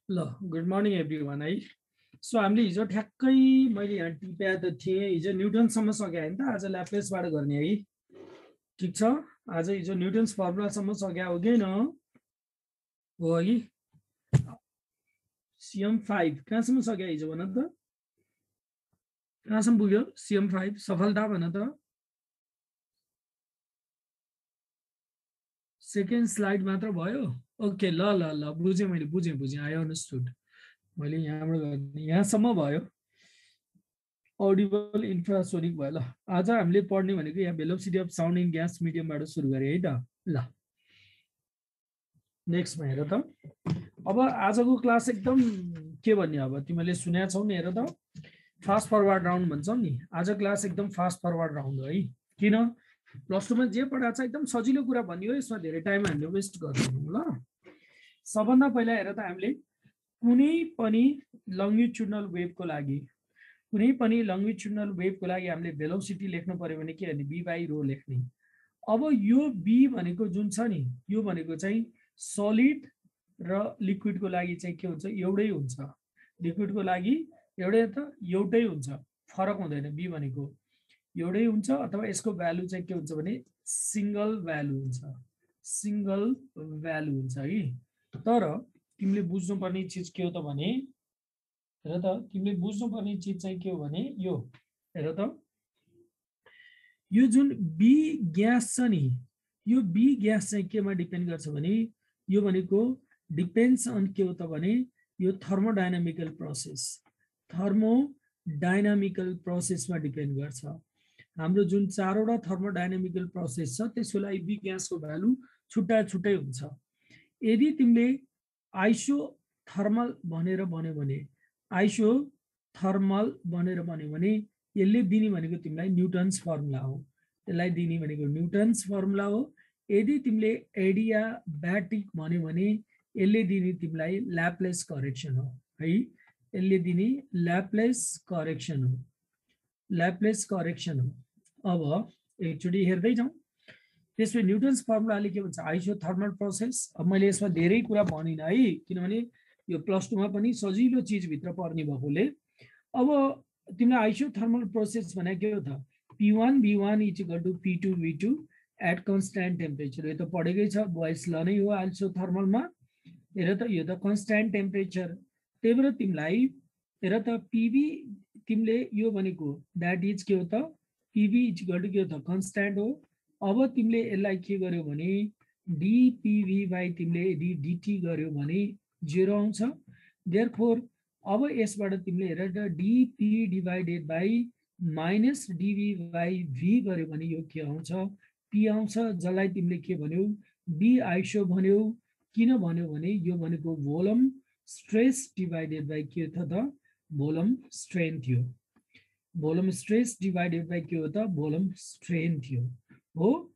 ल good morning everyone है। So हामीले हिजो ठ्याक्कै मैले यहाँ टिपेको त थिएँ, हिजो न्युटनसम्म सकेँ होइन त, आज ल्याप्लेसबाट गर्ने है। ठिक छ, आज हिजो न्युटन्स फर्मुलासम्म सकेँ हो कि होइन हो है। CM5 कहाँसम्म सकेँ हिजो भन त, कहाँसम्म पुग्यो CM5 सफलता भन त। सेकेन्ड स्लाइड मात्र भयो। ओके ल ल ल बुझेँ मैले, बुझेँ आई अन्डरस्टुड। मैले यहाँबाट गर्ने यहाँसम्म भयो, अडिबल इन्फ्रासोनिक भयो। ल आज हामीले पढ्ने भनेको यहाँ velocity of sound in gas मिडियमबाट सुरु गरेँ है त। ल नेक्स्टमा हेर त, अब आजको क्लास एकदम के भन्ने, अब तिमीले सुनेका छौ नि, हेर त फास्ट फरवर्ड राउन्ड भन्छौ नि। आज क्लास एकदम फास्ट फरवर्ड राउन्ड हो है। किन प्लस टूमा जे पढाएको छ एकदम सजिलो कुरा भनियो, यसमा धेरै टाइम हामीले वेस्ट गर्दैनौँ। ल सबभन्दा पहिला हेर त, हामीले कुनै पनि लङ्गिट्युडनल वेभको लागि हामीले भेलोसिटी लेख्नु पर्यो भने के भने v/ρ लेख्ने। अब यो b भनेको जुन छ नि, यो भनेको चाहिँ सलिड र लिक्विडको लागि चाहिँ के हुन्छ, एउटै हुन्छ। लिक्विडको लागि एउटै हुन्छ, फरक हुँदैन। b भनेको एउटै हुन्छ, अथवा यसको भ्यालु चाहिँ के हुन्छ भने सिंगल भ्यालु हुन्छ है। तर तिमीले बुझ्नुपर्ने चिज के हो त भने, हेर त तिमीले बुझ्नुपर्ने चिज चाहिँ के हो भने, यो हेर त, यो जुन बी ग्यास छ नि, यो बी ग्यास चाहिँ केमा डिपेन्ड गर्छ भने, यो भनेको डिपेन्ड्स अन के हो त भने, यो थर्मोडाइनामिकल प्रोसेसमा डिपेन्ड गर्छ। हाम्रो जुन चारवटा थर्मोडाइनामिकल प्रोसेस छ त्यसको लागि बी ग्यासको भ्यालु छुट्टा छुट्टै हुन्छ। यदि तिमीले आइसोथर्मल भनेर भन्यो भने यसले दिने भनेको तिमीलाई न्युटन्स फर्मुला हो, यदि तिमीले एडियाब्याटिक भन्यो भने यसले दिने तिमीलाई ल्याप्लेस करेक्सन हो है। यसले दिने ल्याप्लेस करेक्सन हो। अब एकचोटि हेर्दै जाउँ। त्यसपछि न्युटन्स फर्मुलाले के भन्छ, आइसोथर्मल प्रोसेस। अब मैले यसमा धेरै कुरा भनिनँ है, किनभने यो प्लस टूमा पनि सजिलो चिजभित्र पर्ने भएकोले। अब तिमीलाई आइसोथर्मल प्रोसेस भने के हो त, P1 V1 = P2 V2 at constant temperature. यो त पढेकै छ, बोइस ल नै हो आइसोथर्मलमा। हेर त यो त कन्स्ट्यान्ट टेम्परेचर, त्यही भएर तिमीलाई हेर त पिभी तिमीले यो भनेको द्याट इज के हो त, पिभी = के हो त कन्स्ट्यान्ट हो। अब तिमीले यसलाई के गर्यो भने dPV बाई तिमीले यदि dt गर्यो भने 0 आउँछ। देयरफोर अब यसबाट तिमीले हेर त dP divided by minus dV by v गर्यो भने यो के आउँछ, p आउँछ, जसलाई तिमीले के भन्यौ बी आइसो भन्यौ। किन भन्यो भने यो भनेको भोल्युम स्ट्रेस डिभाइडेड बाई के थियो त, भोल्युम स्ट्रेन थियो। भोल्युम स्ट्रेस डिभाइडेड बाई के हो त, भोल्युम स्ट्रेन थियो हो।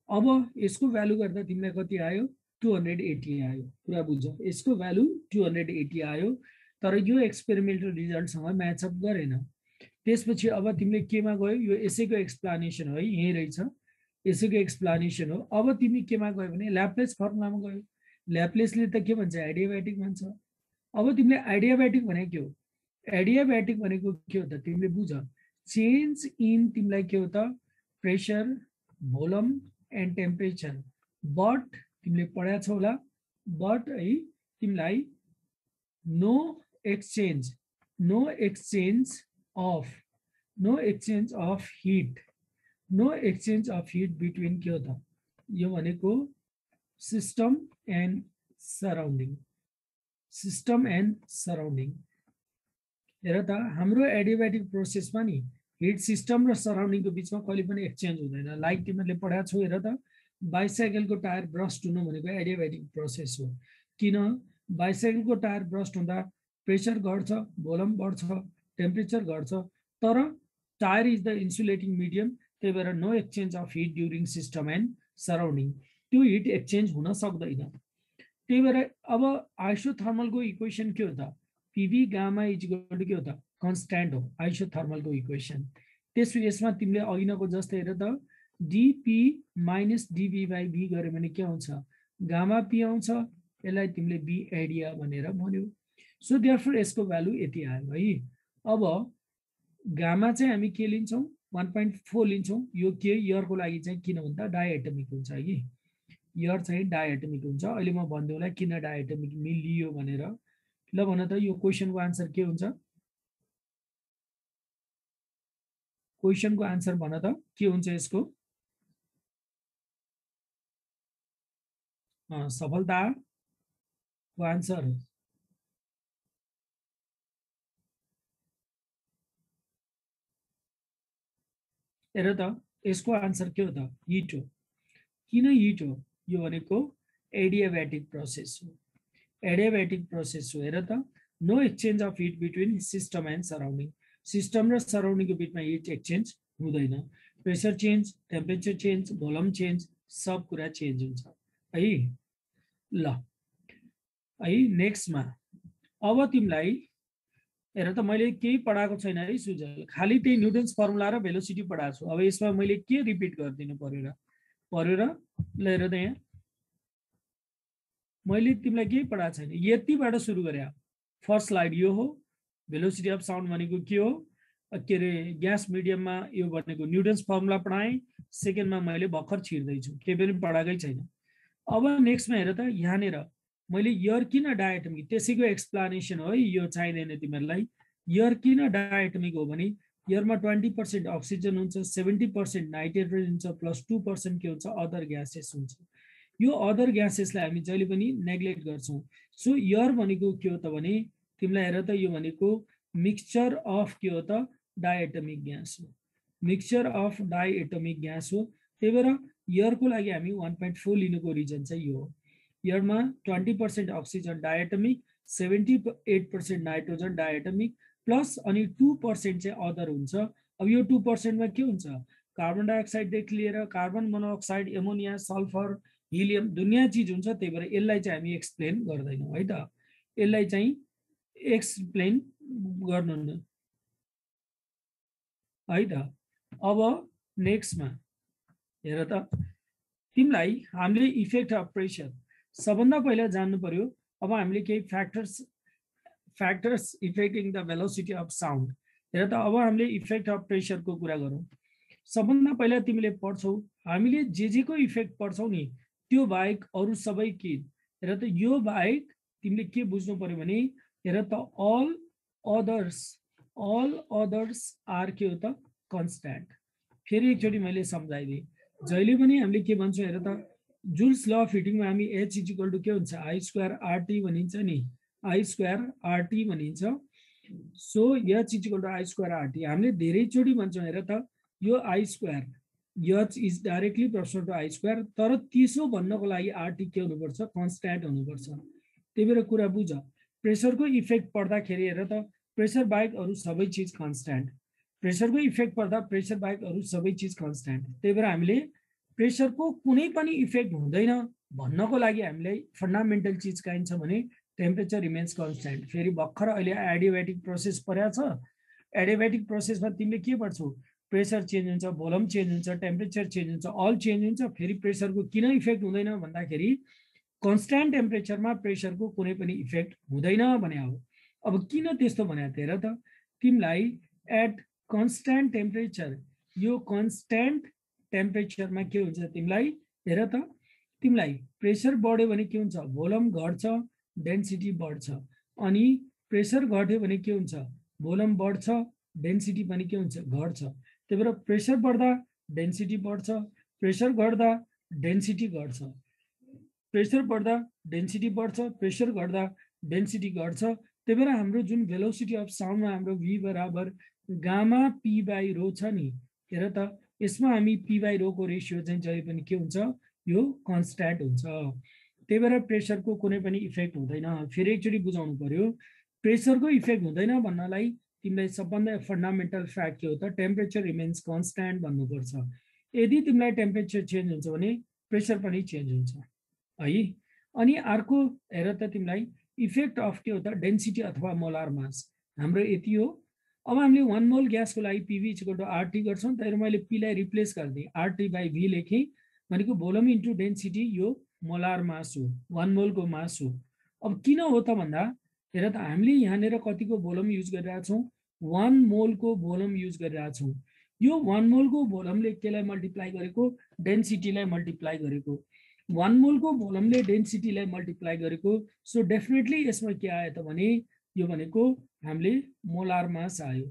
अब यसको भ्यालु गर्दा तिमीलाई कति आयो, 280 आयो। कुरा बुझ, यसको भ्यालु 280 आयो, तर यो एक्सपेरिमेन्टल रिजल्टसँग म्याचअप गरेन। त्यसपछि अब तिमीले केमा गयो, यो यसैको एक्सप्लानेसन हो है, यही रहेछ, यसैको एक्सप्लानेसन हो। अब तिमी केमा गयो भने ल्याप्लेस फर्मुलामा गयो। ल्याप्लेसले त के भन्छ, एडियाब्याटिक भन्छ। अब तिमीले आइडियाब्याटिक भनेको के हो, एडियाब्याटिक भनेको के हो त, तिमीले बुझ, चेन्ज इन तिमीलाई के हो त, pressure, volume and temperature. But तिमीले पढाएको छौ होला, बट है तिमीलाई no exchange of heat between के हो त, यो भनेको सिस्टम एन्ड सराउन्डिङ। हेर त हाम्रो एडियाब्याटिक प्रोसेसमा नि हिट सिस्टम र सराउन्डिङको बिचमा कहिले पनि एक्सचेन्ज हुँदैन। लाइक तिमीहरूले पढाएको छौ, हेर त बाइसाइकलको टायर ब्रस्ट हुनु भनेको एडियाब्याटिक प्रोसेस हो। किन, बाइसाइकलको टायर ब्रस्ट हुँदा प्रेसर घट्छ, भोल्युम बढ्छ, टेम्परेचर घट्छ, तर tyre is the insulating medium, त्यही भएर no exchange of heat during system and surrounding. त्यो हिट एक्सचेन्ज हुन सक्दैन। त्यही भएर अब आइसोथर्मलको इक्वेसन के हो त, पिभी गामा = के हो त, कन्स्ट्यान्ट हो आइसोथर्मलको इक्वेसन। त्यसपछि यसमा तिमीले अघिनको जस्तै हेर त dP minus dV by v गर्यो भने के आउँछ, गामा p आउँछ। यसलाई तिमीले बी एडिया भनेर भन्यौ। सो देयरफोर यसको भ्यालु यति आयो है। अब गामा चाहिँ हामी के लिन्छौँ 1.4 लिन्छौँ। यो के यरको लागि चाहिँ किन भन्दा डाइएटमिक हुन्छ है कि यर चाहिँ डाइएटमिक हुन्छ। अहिले म भन्दिउँला किन डाइएटमिक लियो भनेर। ल भन त यो क्वेसनको आन्सर के हुन्छ? क्वेसनको आन्सर भन त के हुन्छ यसको? सफलताको आन्सर हेर त यसको आन्सर के हो त? हिट हो। किन हिट हो? यो भनेको एडियाबेटिक प्रोसेस हो। एडियाबेटिक प्रोसेस हो। हेर त no exchange of heat between system and surrounding. System र सराउन्डिङको बिचमा हिट एक्सचेन्ज हुँदैन। Pressure change, temperature change, volume change सब कुरा चेन्ज हुन्छ है। ल है नेक्स्टमा अब तिमीलाई हेर त मैले केही पढाएको छैन है सुजल, खालि त्यही न्युटन्स फर्मुला र भेलोसिटी पढाएको छु। अब यसमा मैले के रिपिट गरिदिनु पर्यो र ल हेर त यहाँ मैले तिमीलाई केही पढाएको छैन, यतिबाट सुरु गरे। फर्स्ट स्लाइड यो हो, भेलोसिटी अफ साउन्ड भनेको के हो, के अरे ग्यास मिडियममा यो भनेको न्युटन्स फर्मुला पढाएँ। सेकेन्डमा मैले भर्खर छिर्दैछु, केही पनि पढाएकै छैन। अब नेक्स्टमा हेर त यहाँनिर मैले यर किन डायटमिक त्यसैको एक्सप्लानेसन हो है, यो चाहिँदैन तिमीहरूलाई। यर किन डायटमिक हो भने यरमा 20% अक्सिजन हुन्छ, 70% नाइट्रोजन हुन्छ, प्लस 2% के हुन्छ अदर ग्यासेस हुन्छ। यो अदर ग्यासेसलाई हामी जहिले पनि नेग्लेक्ट गर्छौँ। सो यर भनेको के हो त भने तिमीलाई हेर त यो भनेको मिक्सचर अफ के हो त डायटमिक ग्यास हो, मिक्सचर अफ डायटमिक ग्यास हो। त्यही भएर यरको लागि हामी 1.4 लिनुको रिजन चाहिँ यो हो। यरमा 20% oxygen diatomic, 78% nitrogen diatomic, plus अनि 2% चाहिँ अदर हुन्छ। अब यो 2% मा के हुन्छ? कार्बन डाइअक्साइडदेखि लिएर carbon monoxide, ammonia, sulphur, helium दुनियाँ चिज हुन्छ। त्यही भएर यसलाई चाहिँ हामी एक्सप्लेन गर्दैनौँ है त, यसलाई चाहिँ एक्सप्लेन गर्नु है त। अब नेक्स्टमा हेर त तिमीलाई हामीले इफेक्ट अफ प्रेसर सबभन्दा पहिला जान्नु पर्यो। अब हामीले केही factors affecting the velocity of sound. हेर त अब हामीले इफेक्ट अफ प्रेसरको कुरा गरौँ। सबभन्दा पहिला तिमीले पढ्छौ, हामीले जे को इफेक्ट पढ्छौ नि त्यो बाहेक अरू सबै के। हेर त यो बाहेक तिमीले के बुझ्नु पर्यो भने हेर त अल अदर्स आर के हो त कन्स्ट्यान्ट। फेरि एकचोटि मैले सम्झाइदिएँ, जहिले पनि हामीले के भन्छौँ हेर त जुल्स ल अफ हिटिङमा हामी एच इक्वल टु के हुन्छ आई स्क्वायर आरटी भनिन्छ नि, आई स्क्वायर आरटी भनिन्छ। So H equal to I square RT हामीले धेरैचोटि भन्छौँ। हेर त यो I square H is directly proportional to I square, तर तीसो भन्नको लागि आरटी के हुनुपर्छ? कन्स्ट्यान्ट हुनुपर्छ। त्यही भएर कुरा बुझ, प्रेसरको इफेक्ट पर्दाखेरि हेर त प्रेसर बाहेक अरू सबै चिज कन्स्ट्यान्ट, प्रेसरको इफेक्ट पर्दा प्रेसर बाहेक अरू सबै चिज कन्स्ट्यान्ट। त्यही भएर हामीले प्रेसरको कुनै पनि इफेक्ट हुँदैन भन्नको लागि हामीलाई फन्डामेन्टल चिज चाहिन्छ भने टेम्परेचर रिमेन्स कन्स्ट्यान्ट। फेरि भर्खर अहिले एडियाबेटिक प्रोसेस पढाएको छ, एडियाबेटिक प्रोसेसमा तिमीले के पढ्छौ? प्रेसर चेन्ज हुन्छ, भोल्युम चेन्ज हुन्छ, टेम्परेचर चेन्ज हुन्छ, अल चेन्ज हुन्छ। फेरि प्रेसरको किन इफेक्ट हुँदैन भन्दाखेरि कन्स्ट्यान्ट टेम्परेचरमा प्रेसरको कुनै पनि इफेक्ट हुँदैन भने हो। अब किन त्यस्तो भने हेर त तिमीलाई एट कन्स्ट्यान्ट टेम्परेचर, यो कन्स्ट्यान्ट टेम्परेचरमा के हुन्छ तिमीलाई हेर त तिमीलाई प्रेसर बढ्यो भने के हुन्छ? भोल्युम घट्छ, डेन्सिटी बढ्छ। अनि प्रेसर घट्यो भने के हुन्छ? भोल्युम बढ्छ, डेन्सिटी पनि के हुन्छ? घट्छ। त्यही भएर प्रेसर बढ्दा डेन्सिटी बढ्छ, प्रेसर घट्दा डेन्सिटी घट्छ, प्रेसर बढ्दा डेन्सिटी बढ्छ, प्रेसर घट्दा डेन्सिटी घट्छ। त्यही भएर हाम्रो जुन भेलोसिटी अफ साउन्डमा हाम्रो भी बराबर गामा पी बाई रो छ नि, हेर त यसमा हामी पी बाई रोको रेसियो चाहिँ जहिले पनि के हुन्छ? यो कन्स्ट्यान्ट हुन्छ। त्यही भएर प्रेसरको कुनै पनि इफेक्ट हुँदैन। फेरि एकचोटि बुझाउनु पर्यो, प्रेसरको इफेक्ट हुँदैन भन्नलाई तिमीलाई सबभन्दा फन्डामेन्टल फ्याक्ट के हो त? टेम्परेचर रिमेन्स कन्स्ट्यान्ट भन्नुपर्छ। यदि तिमीलाई टेम्परेचर चेन्ज हुन्छ भने प्रेसर पनि चेन्ज हुन्छ है। अनि अर्को हेर त तिमीलाई इफेक्ट अफ के हो त? डेन्सिटी अथवा मोलार मास। हाम्रो यति हो। अब हामीले 1 मोल ग्यासको लागि पिभी इक्वल टु आरटी गर्छौँ। तर मैले पीलाई रिप्लेस गरिदिएँ, आरटी बाई भी लेखेँ भनेको भोल्युम इन्टु डेन्सिटी, यो मोलार मास हो, 1 मोलको मास हो। अब किन हो त भन्दा हेर त हामीले यहाँनिर कतिको भोल्युम युज गरिरहेका छौँ 1 मोलको भोल्युम युज गरिरहेका छौँ यो 1 मोलको भोल्युमले केलाई मल्टिप्लाई गरेको डेन्सिटीलाई मल्टिप्लाई गरेको 1 मोलको भोल्युमले डेन्सिटीलाई मल्टिप्लाई गरेको सो डेफिनेटली यसमा के आयो त भने यो भनेको हामीले मोलार मास आयो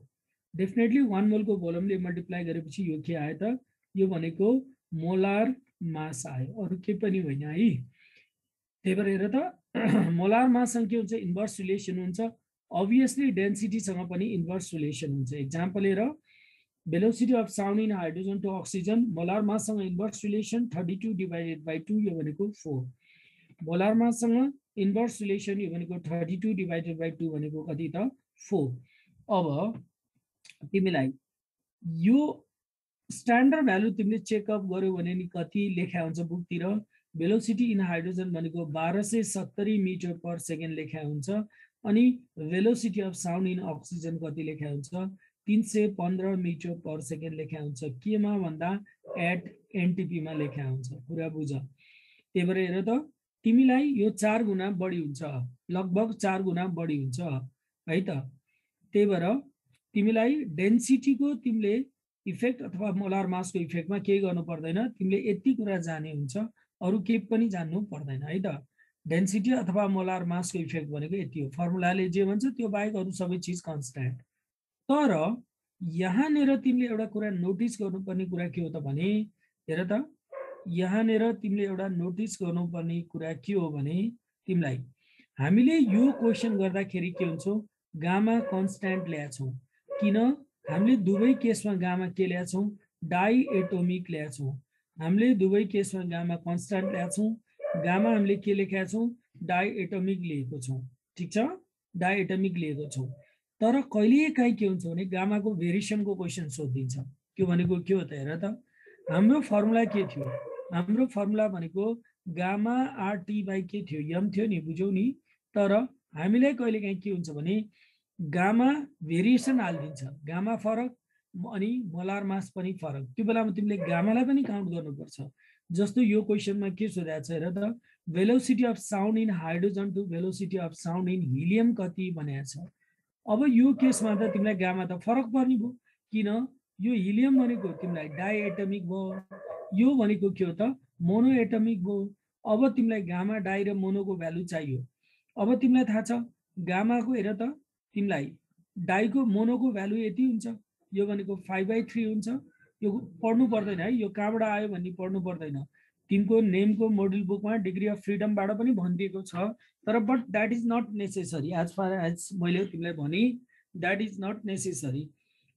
डेफिनेटली 1 मोलको भोल्युमले मल्टिप्लाई गरेपछि यो के आयो त यो भनेको मोलार मास आयो अरु के पनि होइन है त्यही भएर हेर त मोलार माससँग के हुन्छ इन्भर्स रिलेसन हुन्छ अभियसली डेन्सिटीसँग पनि इन्भर्स रिलेसन हुन्छ एक्जाम्पल हेर velocity of sound in hydrogen to oxygen molar mass सँग इन्भर्स रिलेसन 32 divided by 2 यो भनेको 4 मोलार मास सँग इन्भर्स रिलेसन यो भनेको 32 divided by 2 भनेको कति त 4 अब तिमीलाई यो स्ट्यान्डर्ड भ्यालु तिमीले चेकअप गर्यो भने नि कति लेखा हुन्छ बुकतिर भेलोसिटी इन हाइड्रोजन भनेको 1270 मिटर पर सेकेन्ड लेखा हुन्छ अनि velocity of sound in oxygen कति लेखा हुन्छ 315 मिटर पर सेकेन्ड लेखा हुन्छ केमा भन्दा एट एनटिपी मा लेखा हुन्छ कुरा बुझ त्यही भएर हेर त तिमीलाई यो 4 गुणा बढी हुन्छ लगभग 4 गुणा बढी हुन्छ है त त्यही भएर तिमीलाई डेन्सिटीको तिमीले इफेक्ट अथवा मोलार मासको इफेक्टमा केही गर्नु पर्दैन तिमीले यति कुरा जाने हुन्छ अरु केही पनि जान्नु पर्दैन है त डेन्सिटी अथवा मोलार मासको इफेक्ट भनेको यति हो फर्मुलाले जे भन्छ त्यो बाहेक अरु सबै चीज कन्स्ट्यान्ट तर यहाँनेर तिमीले एउटा कुरा नोटिस गर्नुपर्ने कुरा के हो त भने हेर त यहाँनेर तिमीले एउटा नोटिस गर्नुपर्ने कुरा के हो भने तिमीलाई हामीले यो क्वेशन गर्दाखेरि के हुन्छ गामा कन्स्ट्यान्ट ल्याछौं किन हामीले दुवै केसमा गामा के ल्याछौं डाई एटोमिक ल्याछौं हामीले दुवै केसमा गामा कन्स्ट्यान्ट ल्याछौं गामा हामीले के लेखेका छौं डाई एटोमिक लिएको छौं ठीक छ डाई एटोमिक लिएको छौं तर कहिलेकाहीँ के हुन्छ भने गामाको भेरिएसनको क्वेशन सोधिन्छ के भनेको के हो त हेर त हाम्रो फर्मुला के थियो हाम्रो फर्मुला भनेको गामा आरटी बाइ के थियो यम थियो नि बुझ्यौ नि तर हामीलाई कहिलेकाहीँ के हुन्छ भने गामा भेरिएसन हाल्दिन्छ गामा फरक अनि मोलार मास पनि फरक त्यो बेलामा तिमीले गामालाई पनि काउन्ट गर्नुपर्छ जस्तो यो क्वेशनमा के सोधेको छ हेर त velocity of sound in hydrogen to velocity of sound in helium कति भनेको छ अब यो केसमा त तिमीलाई गामा त फरक पर्ने भयो किन यो हिलियम भनेको तिमीलाई डाई एटमिक भयो यो भनेको के हो त मोनो एटमिक भयो अब तिमीलाई गामा डाई र मोनोको भ्यालु चाहियो अब तिमीलाई थाहा छ गामाको हेर त तिमीलाई डाईको मोनोको भ्यालु यति हुन्छ यो भनेको 5/3 हुन्छ यो पढ्नु पर्दैन है यो कहाँबाट आयो भन्ने पढ्नु पर्दैन तिम्रो नेमको मोडल बुकमा डिग्री अफ फ्रीडमबाट पनि भनिदिएको छ तर but that is not necessary as far as मैले तिमीलाई भने दैट इज नट नेसेसरी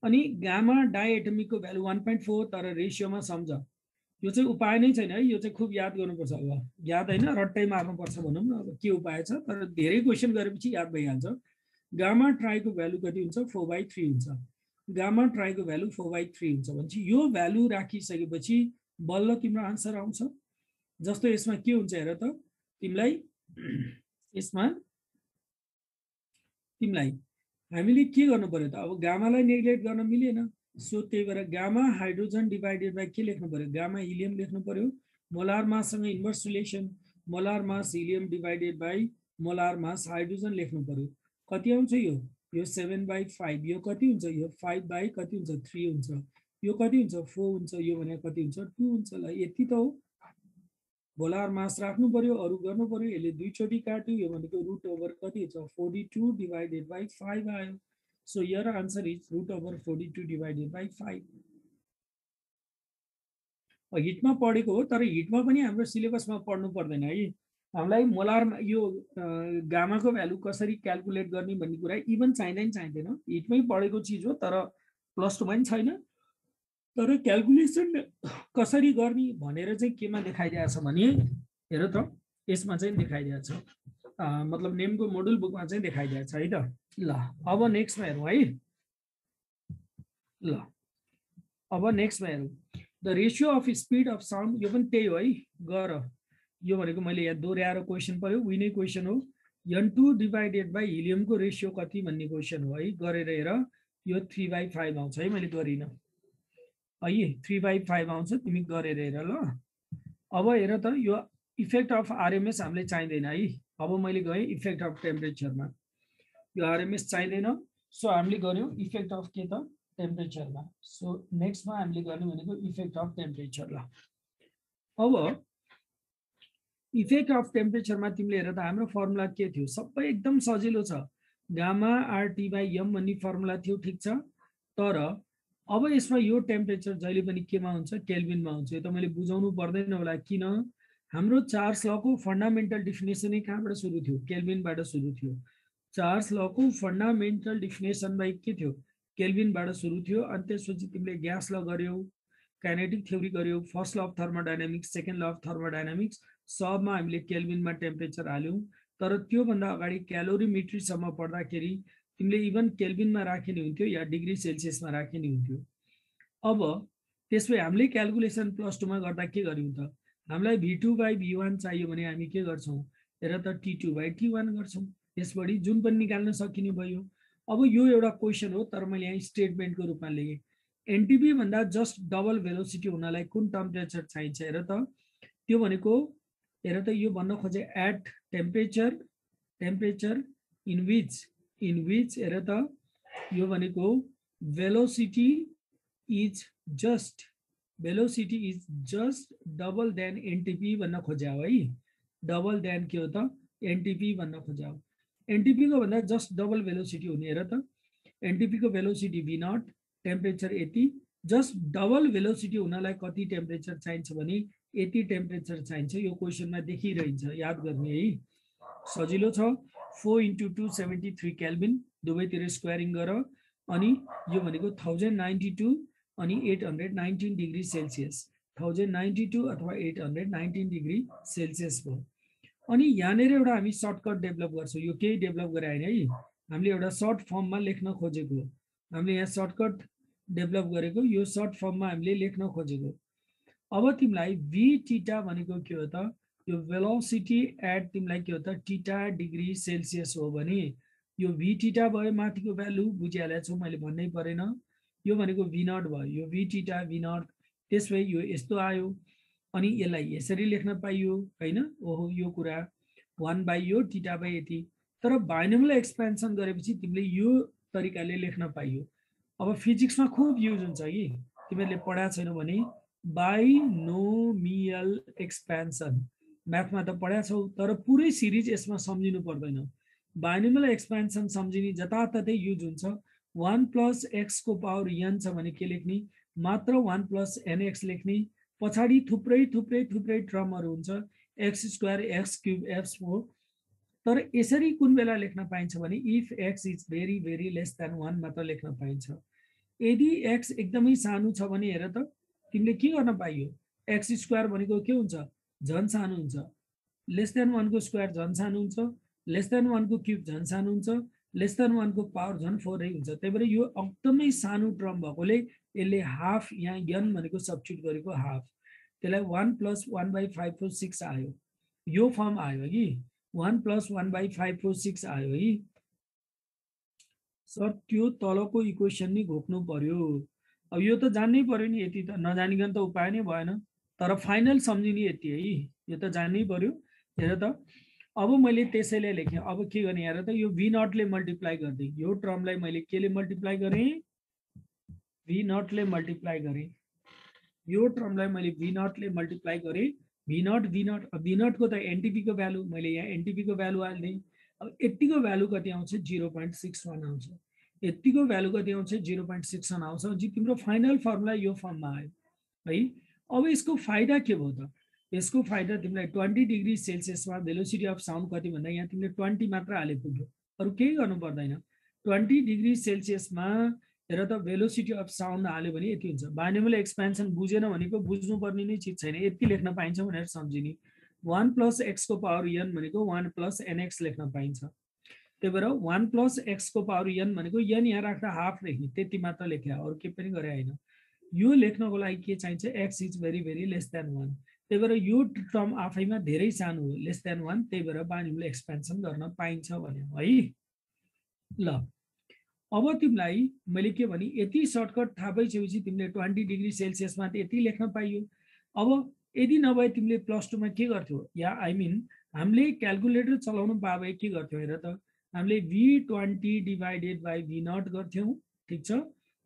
अनि गामा डाई एटमिकको भ्यालु 1.4 तर रेशियोमा सम्झ यो चाहिँ उपाय नै छैन है यो चाहिँ खुब याद गर्नुपर्छ अब याद हैन रट्टै मार्नुपर्छ भनौं न अब के उपाय छ तर धेरै क्वेशन गरेपछि याद भइहाल्छ गामा ट्राईको भ्यालु कति हुन्छ 4/3 हुन्छ गामा ट्राईको भ्यालु 4/3 हुन्छ भनेपछि यो भ्यालु राखिसकेपछि बल्ल तिम्रो आन्सर आउँछ जस्तो यसमा के हुन्छ हेर त तिमीलाई यसमा तिमीलाई हामीले के गर्नु पर्यो त अब गामालाई नेग्लेक्ट गर्न मिलेन सो त्यही भएर गामा हाइड्रोजन डिवाइडेड बाइ के लेख्नु पर्यो गामा हिलियम लेख्नु पर्यो मोलार माससँग inverse relation molar mass helium divided by molar mass hydrogen लेख्नु पर्यो कति आउँछ यो 7/5 यो कति हुन्छ यो 5 कति हुन्छ 3 हुन्छ यो कति हुन्छ 4 हुन्छ यो भने कति हुन्छ 2 हुन्छ ल यति त हो मोलार मास राख्नु पर्यो अरु गर्नु पर्यो यसले दुई चोटी काट्यो यो भनेको रुट ओभर कति छ 42 डिवाइडेड बाइ 5 आयो so your answer is root over 42 divided by 5 हिटमा पढेको हो तर हिटमा पनि हाम्रो सिलेबसमा पढ्नु पर्दैन है हामीलाई मोलार यो गामाको भ्यालु कसरी क्याल्कुलेट गर्ने भन्ने कुरा इभन चाहिँदैन हिटमै पढेको चीज हो तर प्लस 2 मा छैन तर क्याल्कुलेसन कसरी गर्ने भनेर चाहिँ केमा देखाइदिएको छ भने हेर त यसमा चाहिँ देखाइदिएको छ मतलब नेमको मोडल बुकमा चाहिँ देखाइदिएको छ है त ल अब नेक्स्टमा हेरौँ है ल अब नेक्स्टमा हेरौँ the ratio of speed of sound यो पनि त्यही हो है गर यो भनेको मैले यहाँ दोहोऱ्याएर क्वेशन पर्यो विनै क्वेशन हो n2 डिवाइडेड बाइ हिलियमको रेशियो कति भन्ने क्वेशन हो है गरेर हेर यो 3/5 आउँछ है मैले गरिन है 3/5 आउँछ तिमी गरेर हेर ल अब हेर त यो इफेक्ट अफ आरएमएस हामीले चाहिँदैन है अब मैले गए इफेक्ट अफ टेम्परेचरमा यो आरएमएस चाहिँदैन। सो हामीले गर्यौं इफेक्ट अफ के त टेम्परेचरमा। सो नेक्स्टमा हामीले गर्ने भनेको इफेक्ट अफ टेम्परेचर। ल अब इफेक्ट अफ टेम्परेचरमा तिमीले हेर त हाम्रो फर्मुला के थियो, सबै एकदम सजिलो छ, गामा आरटी बाई एम भन्ने फर्मुला थियो, ठिक छ। तर अब यसमा यो टेम्परेचर जहिले पनि केमा हुन्छ, केल्भिनमा हुन्छ। यो त मैले बुझाउनु पर्दैन होला, किन हाम्रो चार्ल्स लको फन्डामेन्टल डेफिनेसनै कहाँबाट सुरु थियो, केल्भिनबाट सुरु थियो। चार्ल्स लको फन्डामेन्टल डेफिनेसन बाई के थियो, केल्भिनबाट सुरु थियो। अनि त्यसपछि तिमीले ग्यास ल गर्यौ, काइनेटिक थ्योरी गर्यौ, first law of thermodynamics, second law of thermodynamics, सबमा हामीले केल्भिनमा टेम्परेचर हाल्यौं। तर त्योभन्दा अगाडि क्यालोरीमेट्रीसम्म पढ्दाखेरि तिमीले इभन केल्भिनमा राखिने हुन्थ्यो या डिग्री सेल्सियसमा राखिने हुन्थ्यो। अब त्यसपछि हामीले क्याल्कुलेसन प्लस 2 मा गर्दा के गर्यौं त, हामीलाई V2 बाई V1 चाहियो भने हामी के गर्छौं, हेर त T2 बाई T1 गर्छौं। त्यसपछि जुन पनि निकाल्न सकिने भयो। अब यो एउटा क्वेशन हो, तर मैले यहाँ स्टेटमेन्टको रूपमा लेखेँ। एनटीपी भन्दा जस्ट डबल भेलोसिटी हुनलाई कुन टेम्परेचर चाहिन्छ, हेर त त्यो भनेको, हेर त यो भन्न खोजे एट टेम्परेचर इन विच हेर त यो भनेको velocity is just double than NTP भन्न खोज्या हो है। डबल देन के हो त एनटीपी भन्न खोज्या हो। एनटीपी को भन्दा जस्ट डबल भेलोसिटी हुने। हेर त एनटीपी को भेलोसिटी भी नट, टेम्परेचर यति, जस्ट डबल भेलोसिटी हुनलाई कति टेम्परेचर चाहिन्छ भने यति टेम्परेचर चाहिन्छ। यो क्वेशनमा देखिरहन्छ, याद गर्ने है, सजिलो छ। 4 × 273 केल्भिन, दुवैतिर स्क्वायरिङ गर। अनि यो भनेको 1092 अनि 819 डिग्री सेल्सियस, 1092 अथवा 819 डिग्री सेल्सियस भयो। अनि यहाँनिर एउटा हामी सर्टकट डेभलप गर्छौं, यो केही डेभलप गरे हैन है, हामीले एउटा सर्ट फर्ममा लेख्न खोजेको। हामीले यहाँ सर्टकट डेभलप गरेको, यो सर्ट फर्ममा हामीले लेख्न खोजेको। अब तिमीलाई v थीटा भनेको के हो त, यो भेलोसिटी एट तिमीलाई के हो त थीटा डिग्री सेल्सियस हो भने यो v थीटा भयो, माथिको भ्यालु बुझिहाले छु मैले, भन्नै परेन। यो भनेको v नट भयो, यो v थीटा v नट। त्यसपछि यो यस्तो आयो, अनि यसलाई यसरी लेख्न पाइयो हैन। ओहो यो कुरा 1 बाई यो थीटा बाई यति। तर बाइनोमियल एक्सपेन्सन गरेपछि तिमीले यो तरिकाले लेख्न पाइयो। अब फिजिक्समा खूब युज हुन्छ कि, तिमीले पढाएको छैनौ भने बाइनोमियल एक्सपेन्सन, म्याथमा त पढाएको छौ तर पुरै सिरिज यसमा सम्झिनु पर्दैन। बाइनोमियल एक्सपेन्सन सम्झिने जताततै युज हुन्छ। 1 प्लस x को पावर n छ भने के लेख्ने, मात्र 1 प्लस nx लेख्ने। पछाडि थुप्रै थुप्रै थुप्रै टर्महरु हुन्छ, x square, x cube, x4। तर यसरी कुन बेला लेख्न पाइन्छ भने if x is very very less than 1 मात्र लेख्न पाइन्छ। यदि x एकदमै सानो छ भने हेर त तिमीले के गर्न पाइयो, x स्क्वायर भनेको के हुन्छ, झन् सानो हुन्छ। लेस देन 1 को स्क्वायर झन् सानो हुन्छ, लेस देन 1 को क्यूब झन् सानो हुन्छ, लेस देन 1 को पावर झन् 4 नै हुन्छ। त्यही भएर यो एकदमै सानो टर्म भएकोले यसले हाफ, यहाँ n भनेको सब्स्टिट्युट गरेको हाफ, त्यसलाई 1 प्लस 1 बाई 546 आयो। यो फर्म आयो कि 1 प्लस 1 बाई 546 आयो है सर। त्यो तलको इक्वेसन नि घोक्नु पर्यो। अब यो त जान्नै पर्यो नि, यति त नजानिकन त उपाय नै भएन। तर फाइनल सम्झिने यति है, यो त जान्नै पर्यो। हेर त अब मैले त्यसैले लेखेँ। अब के गर्ने हेर त, यो v नट ले मल्टिप्लाई गर्दै, यो टर्मलाई मैले केले मल्टिप्लाई गरेँ, v नट ले मल्टिप्लाई गरेँ। यो टर्मलाई मैले v नट ले मल्टिप्लाई गरेँ। v नट को त एनटीपी को भ्यालु, मैले यहाँ एनटीपी को भ्यालु हाल्दिएँ। अब यतिको भ्यालु कति आउँछ, 0.61 आउँछ। यतिको भ्यालु कति आउँछ, 0.61 आउँछ। जी तिम्रो फाइनल फर्मुला यो फर्ममा आयो है। अब यसको फाइदा के भयो त, यसको फाइदा तिमीलाई 20 डिग्री सेल्सियसमा भेलोसिटी अफ साउन्ड कति भन्दा यहाँ तिमीले 20 मात्र हाले पुग्यो, अरु केही गर्नु पर्दैन। 20 डिग्री सेल्सियसमा हेर त भेलोसिटी अफ साउन्ड हाल्यो भने यति हुन्छ। बाइनोमियल एक्सपेन्सन बुझेन भनेको बुझ्नुपर्ने नै चिज छैन, यति लेख्न पाइन्छ भनेर सम्झिने। 1 प्लस x को पावर n भनेको 1 प्लस nx लेख्न पाइन्छ। त्यही भएर 1 प्लस x को पावर n भनेको n यहाँ राख्दा हाफ लेख्ने, त्यति मात्र लेखे, अरु के पनि गरे हैन। यो लेख्नको लागि के चाहिन्छ, x is very very less than 1। त्यही भएर यो टर्म आफैमा धेरै सानो हो, लेस देन 1। त्यही भएर बाइनोमियल एक्सपेन्सन गर्न पाइन्छ भन्यो है। ल अब तिमीलाई मैले के भने, यति सर्टकट थाहा भइसकेपछि तिमीले 20 डिग्री सेल्सियसमा यति लेख्न पाइयो। अब यदि नभए तिमीले प्लस 2 मा के गर्थ्यौ, या आई मिन हामीले क्याल्कुलेटर चलाउनु पाए के गर्थ्यौ, हेर त हामीले V20 डिवाइडेड बाई V0 गर्थ्यौं, ठीक छ।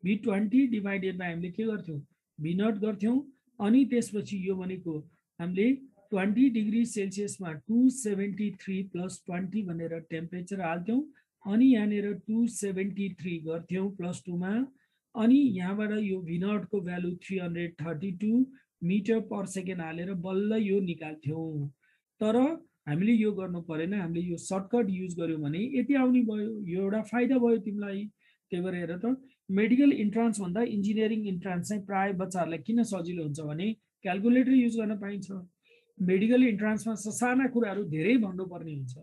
V20 डिवाइडेड बाई हामीले के गर्थ्यौं, V0 गर्थ्यौं। अनि त्यसपछि यो भनेको हामीले 20 डिग्री सेल्सियसमा 273 प्लस 20 भनेर टेम्परेचर हाल्थ्यौं। अनि यहाँनिर 273 गर्थ्यौं प्लस 2 मा। अनि यहाँबाट यो V0 को भ्यालु 332 मिटर पर सेकेन्ड हालेर बल्ल यो निकाल्थ्यौं। तर हामीले यो गर्नु परेन, हामीले यो सर्टकट युज गर्यौं भने यति आउने भयो। यो एउटा फाइदा भयो तिमीलाई। त्यही भएर हेर त, मेडिकल इन्ट्रान्स भन्दा इन्जिनियरिङ इन्ट्रान्स चाहिँ प्राय बच्चाहरूलाई किन सजिलो हुन्छ भने क्याल्कुलेटर युज गर्न पाइन्छ। मेडिकल इन्ट्रान्समा साना कुराहरू धेरै भन्नुपर्ने हुन्छ,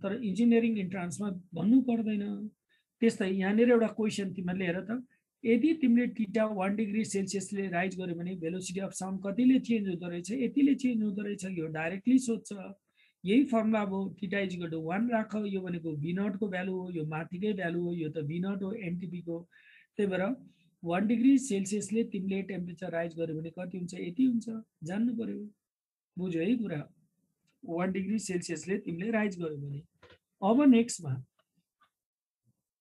तर इन्जिनियरिङ इन्ट्रान्समा भन्नु पर्दैन। त्यस्तै यहाँनिर एउटा क्वेसन तिमीहरूले हेर त, यदि तिमीले थीटा 1 डिग्री सेल्सियसले राइज गर्यो भने भेलोसिटी अफ साउन्ड कतिले चेन्ज हुँदो रहेछ, यतिले चेन्ज हुँदो रहेछ। यो डाइरेक्टली सोध्छ। यही फर्मुला अब थीटा इज इक्वल टु 1 राख। यो भनेको V0 को भ्यालु हो, यो माथिकै भ्यालु हो, यो त V0 हो एनटिपी को। त्यही भएर 1 डिग्री सेल्सियसले तिमीले टेम्परेचर राइज गर्यो भने कति हुन्छ, यति हुन्छ। जान्नु पर्यो, बुझ्यो है कुरा। 1 डिग्री सेल्सियसले तिमीले राइज गर्यो भने। अब नेक्स्टमा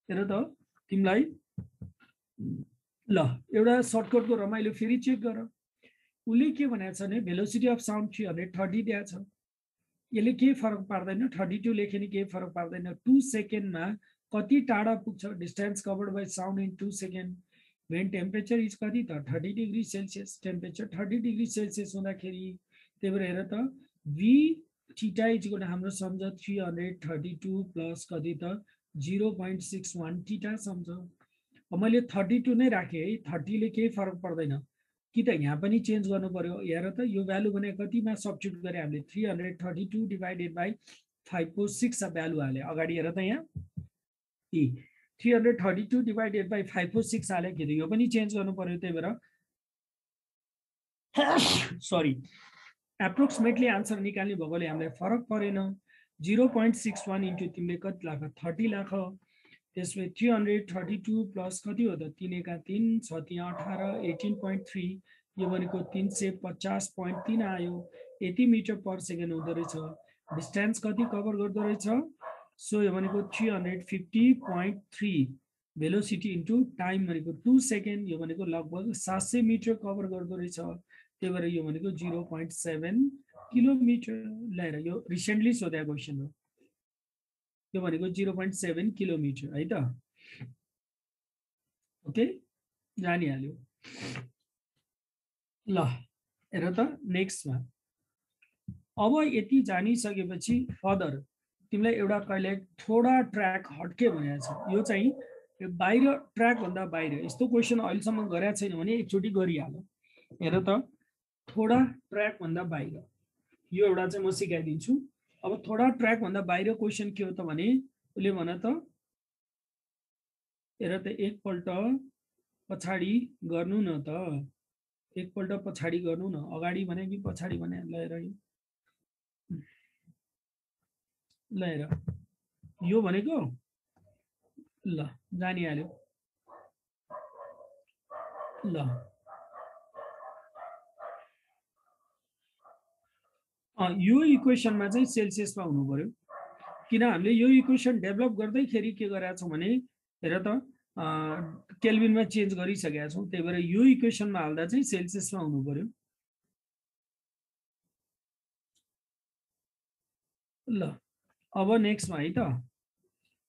हेर त तिमीलाई, ल एउटा सर्टकटको रमाइलो फेरि चेक गर। उसले के भनेको छ भने भेलोसिटी अफ साउन्ड 330 दिएको छ। यसले केही फरक पार्दैन, 32 लेख्यो भने केही फरक पार्दैन। 2 सेकेन्डमा कति टाढा पुग्छ, distance covered by sound in 2 second. When temperature is कति त 30 degree Celsius. Temperature 30 degree Celsius हुँदाखेरि त्यही भएर हेर त V theta is equal to हाम्रो सम्झ 332 प्लस कति त 0.61 थीटा सम्झ। मैले 32 नै राखेँ है, 30 ले केही फरक पर्दैन कि त यहाँ पनि चेन्ज गर्नु पर्यो। हेर त यो भ्यालु भने कतिमा सब्स्टिट्युट गरे हामीले 332 डिवाइडेड बाई 546 भ्यालु हाले अगाडि। हेर त यहाँ 332 डिवाइडेड बाई 546 हालेखेरि यो पनि चेन्ज गर्नु पर्यो। त्यही भएर सरी, एप्रोक्सिमेटली आन्सर निकाल्ने भएकोले हामीलाई फरक परेन। 0.61 इन्टु तिमीले कति लाख, 30 लाख। त्यसपछि 332 प्लस कति हो त 3 एका 3 6 3 18 18.3। यो भनेको 350.3 आयो। यति मिटर पर सेकेन्ड हुँदो रहेछ। डिस्टेन्स कति कभर गर्दो रहेछ, सो यो भनेको 350.3 भेलोसिटी इन्टु टाइम भनेको 2 सेकेन्ड। यो भनेको लगभग 700 मिटर कभर गर्दो रहेछ। त्यही भएर यो भनेको 0.7 किलोमिटर। ल्याएर यो रिसेन्टली सोधेको क्वेसन हो। यो भनेको 0.7 किलोमिटर है त। ओके, जानिहाल्यो। ल हेर त नेक्स्टमा, अब यति जानिसकेपछि फर्दर तिमीलाई एउटा कहिले थोडा ट्र्याक हट्के भनेको छ। यो चाहिँ बाहिर, ट्र्याक भन्दा बाहिर यस्तो क्वेसन अहिलेसम्म गरेको छैन भने एकचोटि गरिहाल। हेर त, थोडा ट्र्याक भन्दा बाहिर, यो एउटा चाहिँ म सिकाइदिन्छु। अब थोडा ट्र्याक भन्दा बाहिर क्वेसन के हो त भने उसले भन त, हेर त एकपल्ट पछाडि गर्नु न त, एकपल्ट पछाडि गर्नु न। अगाडि भने कि पछाडि भने, ल हेर यो भनेको ल जानिहाल्यो। ल यो इक्वेसनमा चाहिँ सेल्सियसमा हुनु पर्यो, किन हामीले यो इक्वेसन डेभलप गर्दैखेरि के गरेका छौँ भने हेर त केल्भिनमा चेन्ज गरिसकेका छौँ। त्यही भएर यो इक्वेसनमा हाल्दा चाहिँ सेल्सियसमा हुनु पर्यो। ल अब नेक्स्टमा है त,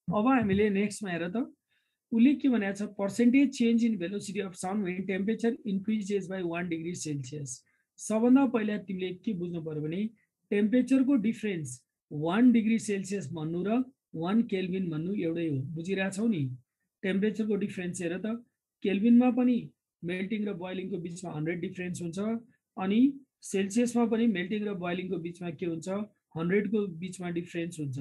अब हामीले नेक्स्टमा हेर त उसले के भनेको छ, percentage change in velocity of sound when temperature increases by 1 degree Celsius. सबभन्दा पहिला तिमीले के बुझ्नु पर्यो भने टेम्परेचरको डिफ्रेन्स 1 डिग्री सेल्सियस भन्नु र 1 केल्भिन भन्नु एउटै हो। बुझिरहेछौ नि, टेम्परेचरको डिफ्रेन्स हेर त, केल्भिनमा पनि मेल्टिङ र बोइलिङको बिचमा 100 डिफ्रेन्स हुन्छ, अनि सेल्सियसमा पनि मेल्टिङ र बोइलिङको बिचमा के हुन्छ, 100 को बिचमा डिफ्रेन्स हुन्छ,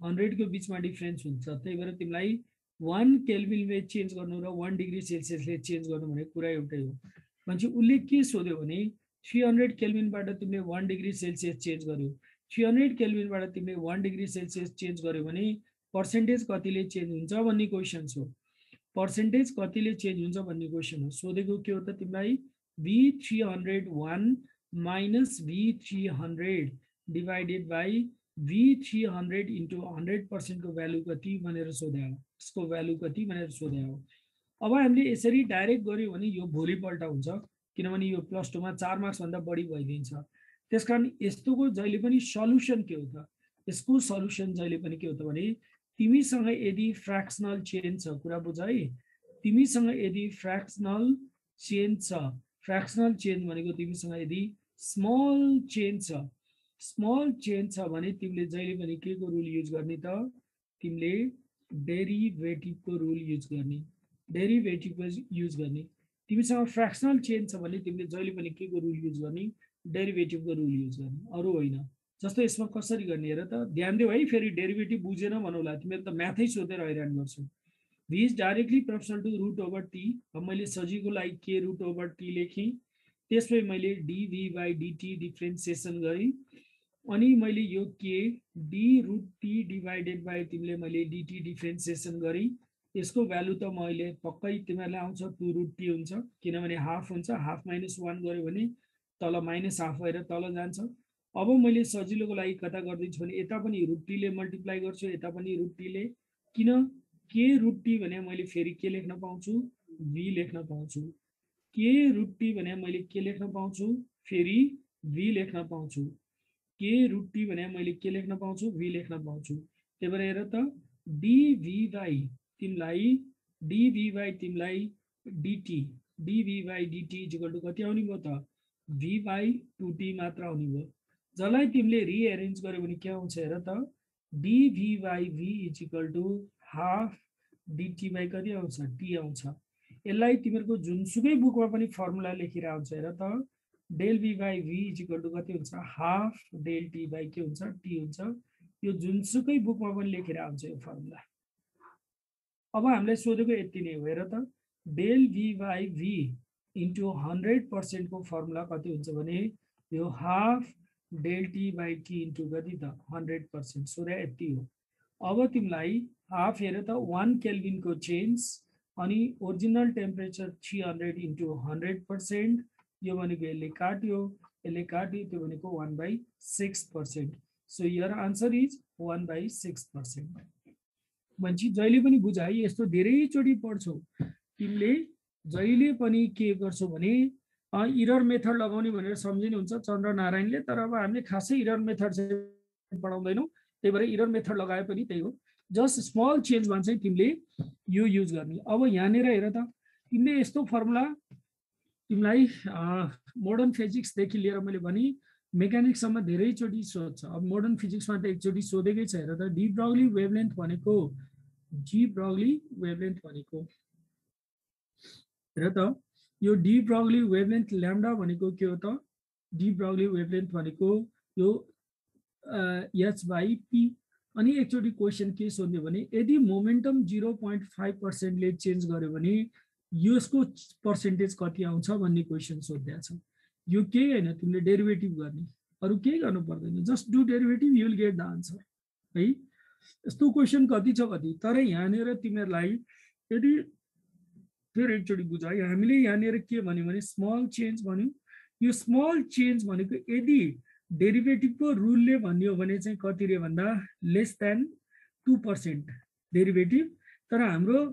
100 को बिचमा डिफ्रेन्स हुन्छ। त्यही भएर तिमीलाई 1 केल्भिनले चेन्ज गर्नु र 1 डिग्री सेल्सियसले चेन्ज गर्नु भने कुरा एउटै हो। मान्छे उसले के सोध्यो भने 300 केल्भिनबाट तिमीले 1 डिग्री सेल्सियस चेन्ज गर्यो, 300 केल्भिनबाट तिमीले 1 डिग्री सेल्सियस चेन्ज गर्यो भने पर्सेन्टेज कतिले चेन्ज हुन्छ भन्ने क्वेसन हो। पर्सेन्टेज कतिले चेन्ज हुन्छ भन्ने क्वेसन हो। सोधेको के हो त तिमीलाई, V301 minus V300 divided by V300 into 100% को भ्यालु कति भनेर सोधे हो, यसको भ्यालु कति भनेर सोधे हो। अब हामीले यसरी डाइरेक्ट गर्यो भने यो भोलिपल्ट हुन्छ, किनभने यो +2 मा 4 मार्क्स भन्दा बढी भइदिन्छ। त्यसकारण यस्तोको जहिले पनि सल्युसन के हो त, यसको सल्युसन जहिले पनि के हो त भने तिमीसँग यदि फ्र्याक्सनल चेन छ, कुरा बुझ है, तिमीसँग यदि फ्र्याक्सनल चेन छ, फ्र्याक्सनल चेन भनेको तिमीसँग यदि स्मल चेन छ भने तिमीले जहिले पनि के को रुल युज गर्ने त, तिमीले डेरिभेटिभको रुल युज गर्ने, डेरिभेटिभ युज गर्ने। तिमीसँग फ्र्याक्सनल चेन छ भने तिमीले जहिले पनि के को रुल युज गर्ने, डेरिभेटिभको रुल युज गर्ने, अरु होइन। जस्तो यसमा कसरी गर्ने हेर त, ध्यान देऊ है, फेरि डेरिभेटिभ बुझेन भन्नुला, तिमीले त म्याथै सोधेर हैरान गर्छौ। v is directly proportional to root over t। अब मैले सजिलोको लागि k root over t लेखेँ, त्यसपछि मैले dv by dt डिफरेन्सिएसन गरेँ, अनि मैले यो k d root t divided by तिमीले मैले dt डिफरेन्सिएसन गरेँ। यसको भ्यालु त मैले पक्कै तिमीहरूलाई आउँछ 2 root t हुन्छ, किनभने हाफ हुन्छ, हाफ माइनस 1 गर्यो भने तल माइनस हाफ भएर तल जान्छ। अब मैले सजिलोको लागि कता गर्दैछु भने यता पनि रुट टी ले मल्टिप्लाई गर्छु, यता पनि रुट टी ले, किन के रुट टी भने मैले फेरि के लेख्न पाउँछु, v लेख्न पाउँछु, के रुट टी भने मैले के लेख्न पाउँछु, फेरि v लेख्न पाउँछु, के रुट टी भने मैले के लेख्न पाउँछु, v लेख्न पाउँछु। त्यही भएर हेर त dv बाई तिमीलाई dt इक्वल टु कति आउने भयो त, v बाई 2t मात्र आउने भयो। जसलाई तिमीले रिएरेन्ज गर्यो भने के आउँछ हेर त, dv by v equal to half dt by कति आउँछ, t आउँछ। यसलाई तिमीहरूको जुनसुकै बुकमा पनि फर्मुला लेखेर आउँछ हेर त, del v by v equal to कति हुन्छ, हाफ डेल t बाई के हुन्छ, t हुन्छ। यो जुनसुकै बुकमा पनि लेखेर आउँछ यो फर्मुला। अब हामीले सोधेको यति नै हो, हेर त, del v by v into 100% को फर्मुला कति हुन्छ भने यो half del t by t into कति त 100%, सोधे यति हो। अब तिमीलाई हाफ हेर त 1 केल्भिन को चेन्ज, अनि ओरिजिनल टेम्परेचर 300 इन्टु 100%, यो भनेको यसले काट्यो, त्यो भनेको 1/6%। So your answer is 1/6%। मान्छे जहिले पनि बुझ है, यस्तो धेरैचोटि पढ्छौ तिमीले, जहिले पनि के गर्छौ भने इरर मेथड लगाउने भनेर सम्झिनुहुन्छ चन्द्र नारायणले, तर अब हामीले खासै इरर मेथड चाहिँ पढाउँदैनौँ, त्यही भएर इरर मेथड लगाए पनि त्यही हो, जस्ट स्मल चेन्जमा चाहिँ तिमीले यो युज गर्ने। अब यहाँनिर हेर त, तिमीले यस्तो फर्मुला तिमीलाई मोडर्न फिजिक्सदेखि लिएर मैले भने मेकानिक्ससम्म धेरैचोटि सोध्छ। अब मोडर्न फिजिक्समा त एकचोटि सोधेकै छ, हेर त, डी ब्रगली वेभलेन्थ भनेको, जी ब्रगली वेभलेन्थ भनेको, हेर त, यो डी ब्रगली वेभलेन्थ ल्याम्डा भनेको के हो त, डी ब्रगली वेभलेन्थ भनेको यो h बाई p। अनि एकचोटि क्वेसन के सोध्यो भने यदि मोमेन्टम 0.5% ले चेन्ज गर्यो भने यसको पर्सेन्टेज कति आउँछ भन्ने क्वेसन सोध्या छ। यो केही हैन, तिमीले डेरिभेटिभ गर्ने, अरु केही गर्नु पर्दैन, just do derivative, you will get the answer है। यस्तो क्वेसन कति छ कति, तर यहाँनिर तिमीहरूलाई यदि फेरि एकचोटि बुझ है, हामीले यहाँनिर के भन्यो भने स्मल चेन्ज भन्यो। यो स्मल चेन्ज भनेको यदि डेरिभेटिभको रुलले भन्यो भने चाहिँ कति रे भन्दा लेस देन 2% डेरिभेटिभ, तर हाम्रो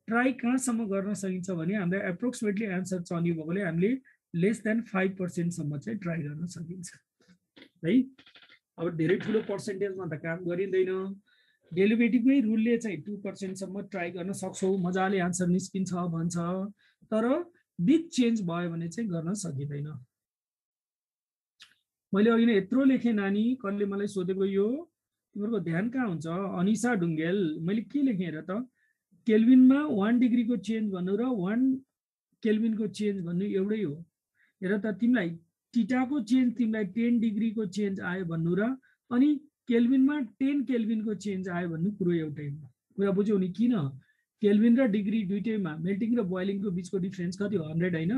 ट्राई कहाँसम्म गर्न सकिन्छ भने हाम्रो एप्रोक्सिमेटली आन्सर चल्यो भएकोले हामीले लेस देन 5% सम्म चाहिँ ट्राई गर्न सकिन्छ है। अब धेरै ठुलो पर्सेन्टेजमा त काम गरिँदैन, डेरिभेटिभकै रुलले चाहिँ 2% सम्म ट्राई गर्न सक्छौ, मजाले आन्सर निस्किन्छ भन्छ, तर बिग चेन्ज भयो भने चाहिँ गर्न सकिँदैन। मैले अघि नै यत्रो लेखेँ नानी, कसले मलाई सोधेको यो तिमीहरूको ध्यान कहाँ हुन्छ, अनिसा ढुङ्गेल, मैले के लेखेँ हेर त, केल्भिनमा 1 डिग्रीको चेन्ज भन्नु र 1 केल्भिनको चेन्ज भन्नु एउटै हो। हेर त, तिमीलाई टीटाको चेन्ज तिमीलाई 10 डिग्रीको चेन्ज आयो भन्नु र अनि केल्भिनमा 10 केल्भिनको चेन्ज आयो भन्नु कुरो एउटै हो। कुरा बुझ्यौ नि, किन केल्भिन र डिग्री दुईटैमा मेल्टिङ र बोइलिङको बीचको डिफरेन्स कति हो, 100 हैन,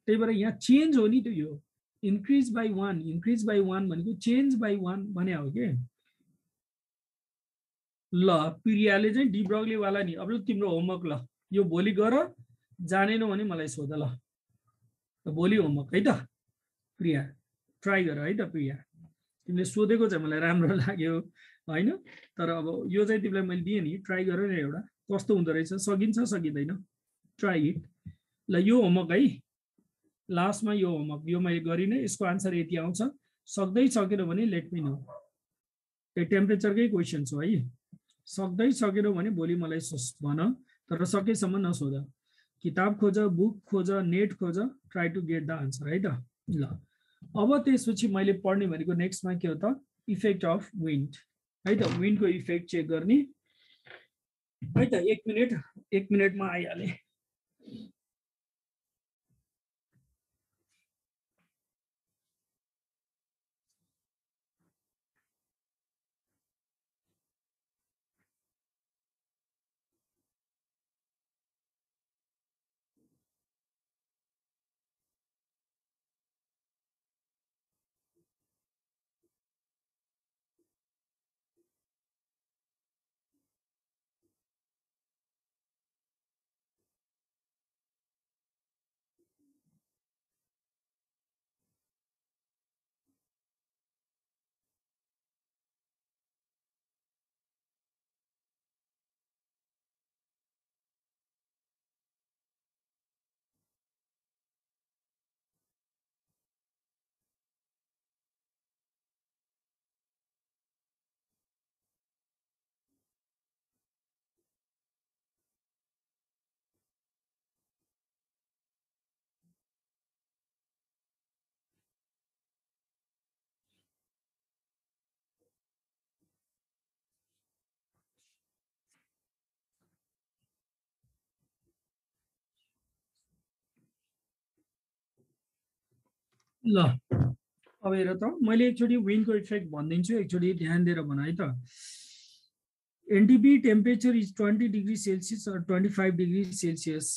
त्यही भएर यहाँ चेन्ज हो नि त, यो इन्क्रिज बाई 1 भनेको चेन्ज बाई 1 भने हो के। ल प्रियाले चाहिँ डी ब्रगली वाला नि, अब तिम्रो होमवर्क, ल यो भोलि गर, जानेनौ भने मलाई सोध, ल भोलि होमवर्क है त प्रिया, ट्राई गर है त प्रिया। तिमीले सोधेको चाहिँ मलाई राम्रो लाग्यो हैन। तर अब यो चाहिँ तिमीलाई मैले दिएँ नि, ट्राई गर न एउटा कस्तो हुँदो रहेछ, सकिन्छ सकिँदैन, ट्राई इट। ल यो होमवर्क है, लास्टमा यो होमवर्क यो मैले गरिनँ, यसको आन्सर यति आउँछ, सक्दै सकेन भने लेट मी नो। यो टेम्परेचरकै क्वेसन छ है, सक्दै सकेनौ भने भोलि मलाई भन, तर सकेसम्म नसोध। किताब खोज, बुक खोज, नेट खोज, try to get the answer है त। ल अब त्यसपछि मैले पढ्ने भनेको नेक्स्टमा के हो त, इफेक्ट अफ विन्ड है त। विन्डको इफेक्ट चेक गर्ने है त। एक मिनटमा आइहाले। ल अब हेर त, मैले एकचोटि विन्डको इफेक्ट भनिदिन्छु, एकचोटि ध्यान दिएर भन है त। NTP temperature is 20 degree Celsius और 25 डिग्री सेल्सियस।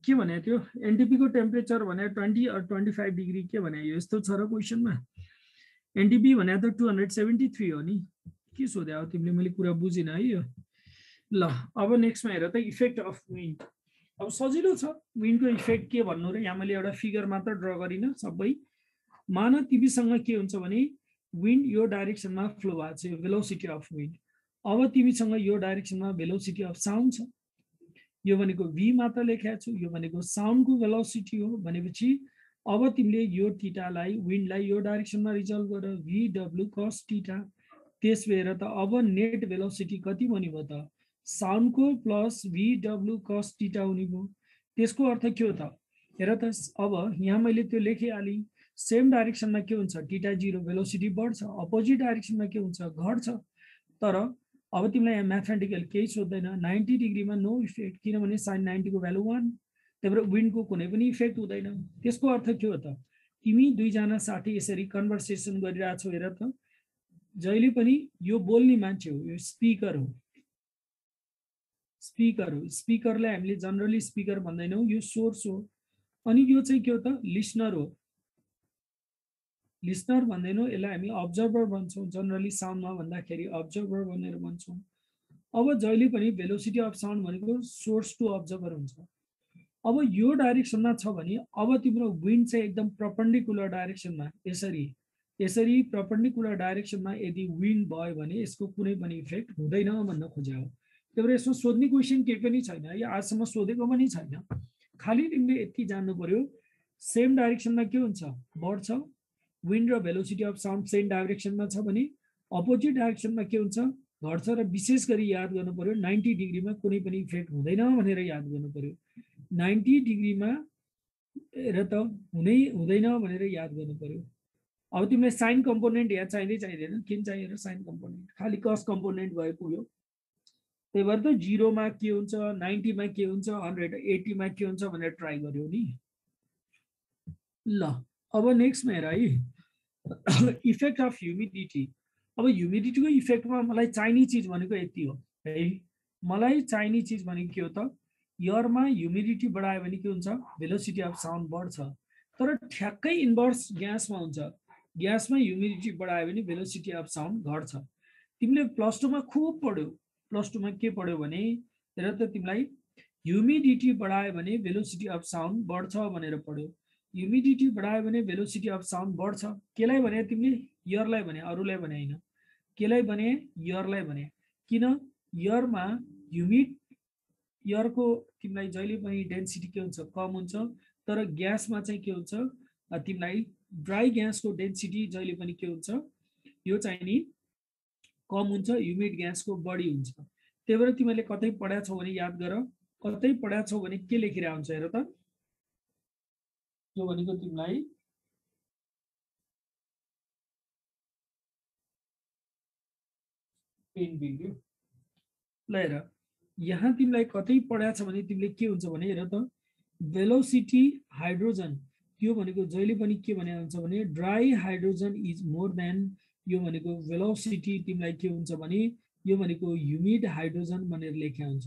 के भने त्यो एनटिपी को टेम्परेचर भने 20 और 25 डिग्री के भने यो यस्तो छ र क्वेसनमा। एनटिपी भने त 273 हो नि, के सोध्या हो तिमीले, मैले कुरा बुझिन है यो। ल अब नेक्स्टमा हेर त, इफेक्ट अफ विन्ड। अब सजिलो छ, विन्डको इफेक्ट के भन्नु र, यहाँ मैले एउटा फिगर मात्र ड्र गरिन सबै। मान तिमीसँग के हुन्छ भने विन्ड यो डाइरेक्सनमा फ्लो भएको छ, भेलोसिटी अफ विन्ड। अब तिमीसँग यो डाइरेक्सनमा भेलोसिटी अफ साउन्ड छ, यो भनेको v मात्र लेखेको छु, यो भनेको साउन्डको भेलोसिटी हो भनेपछि अब तिमीले यो थीटालाई विन्डलाई यो डाइरेक्सनमा रिजल्भ गर, vw cos थीटा। त्यसभएर त अब नेट भेलोसिटी कति बन्यो भयो त, साउन्डको प्लस vw cos थीटा हुने भयो। त्यसको अर्थ के हो त, हेर त अब यहाँ मैले त्यो लेखिहालेँ, सेम डाइरेक्सनमा के हुन्छ, थीटा 0 भेलोसिटी बढ्छ, अपोजिट डाइरेक्सनमा के हुन्छ, घट्छ। तर अब तिमीलाई यहाँ म्याथमेटिकल केही सोध्दैन, 90 डिग्रीमा नो इफेक्ट, किनभने sin 90 को भ्यालु 1, त्यही भएर विन्डको कुनै पनि इफेक्ट हुँदैन। त्यसको अर्थ के हो त, तिमी दुईजना साथी यसरी कन्भर्सेसन गरिरहेछौ, हेर त जहिले पनि यो बोल्ने मान्छे हो, यो स्पिकर हो, स्पिकरलाई हामीले जनरली स्पिकर भन्दैनौँ, यो सोर्स हो। अनि यो चाहिँ के हो त, लिसनर हो, लिसनर भन्दैनौँ, यसलाई हामी अब्जर्भर भन्छौँ, जनरली साउन्डमा भन्दाखेरि अब्जर्भर भनेर भन्छौँ। अब जहिले पनि भेलोसिटी अफ साउन्ड भनेको सोर्स टु अब्जर्भर हुन्छ। अब यो डाइरेक्सनमा छ भने अब तिम्रो विन्ड चाहिँ एकदम परपेन्डिकुलर डाइरेक्सनमा, यसरी परपेन्डिकुलर डाइरेक्सनमा यदि विन्ड भयो भने यसको कुनै पनि इफेक्ट हुँदैन भन्न खोज्या हो। त्यही भएर यसमा सोध्ने क्वेसन केही पनि छैन, यो आजसम्म सोधेको पनि छैन। खालि तिमीले यति जान्नु पर्यो, सेम डाइरेक्सनमा के हुन्छ, बढ्छ, विन्ड र भेलोसिटी अफ साउन्ड सेम डाइरेक्सनमा छ भने अपोजिट डाइरेक्सनमा के हुन्छ, घट्छ। र विशेष गरी याद गर्नु पर्यो 90 डिग्रीमा कुनै पनि इफेक्ट हुँदैन भनेर याद गर्नु पर्यो। 90 डिग्रीमा हेर त हुँदैन भनेर याद गर्नु पर्यो। अब तिमीलाई साइन कम्पोनेन्ट यहाँ चाहिँदै चाहिँदैन, किन चाहिएर साइन कम्पोनेन्ट, खालि कस कम्पोनेन्ट भए पुग्यो। त्यही भएर त 0 मा के हुन्छ, 90 मा के हुन्छ, 180 मा के हुन्छ भनेर ट्राई गर्यो नि। ल अब नेक्स्टमा हेर है, इफेक्ट अफ ह्युमिडिटी। अब ह्युमिडिटीको इफेक्टमा मलाई चाहिने चिज भनेको यति हो है, मलाई चाहिने चिज भनेको के हो त, एयरमा ह्युमिडिटी बढायो भने के हुन्छ, भेलोसिटी अफ साउन्ड बढ्छ। तर ठ्याक्कै इन्भर्स ग्यासमा हुन्छ, ग्यासमा ह्युमिडिटी बढायो भने भेलोसिटी अफ साउन्ड घट्छ। तिमीले प्लस 2 मा खुब पढ्यौ, प्लस 2 मा के पढ्यौ भने, हेर त तिमीलाई ह्युमिडिटी बढायो भने भेलोसिटी अफ साउन्ड बढ्छ भनेर पढ्यौ। ह्युमिडिटी बढायो भने भेलोसिटी अफ साउन्ड बढ्छ, केलाई भने तिमीले एयरलाई भने अरूलाई भने हैन केलाई भने एयरलाई भने किन एयरमा ह्युमिड एयरको तिमीलाई जहिले पनि डेन्सिटी के हुन्छ कम हुन्छ तर ग्यासमा चाहिँ के हुन्छ तिमीलाई ड्राई ग्यासको डेन्सिटी जहिले पनि के हुन्छ यो चाहिँ नि कम हुन्छ ह्युमिड ग्यासको बढी हुन्छ त्यही भएर तिमीले कतै पढ्या छौ भने याद गर कतै पढ्या छौ भने के लेखेर आउँछ हेर त यो भनेको तिमीलाई पेन बिग्यो ल हेर यहाँ तिमीलाई कतै पढ्या छ भने तिमीले के हुन्छ भने हेर त भेलोसिटी हाइड्रोजन त्यो भनेको जहिले पनि के भने हुन्छ भने dry hydrogen is more than यो भनेको भेलोसिटी तिमीलाई के हुन्छ भने यो भनेको ह्युमिड हाइड्रोजन भनेर लेख्या हुन्छ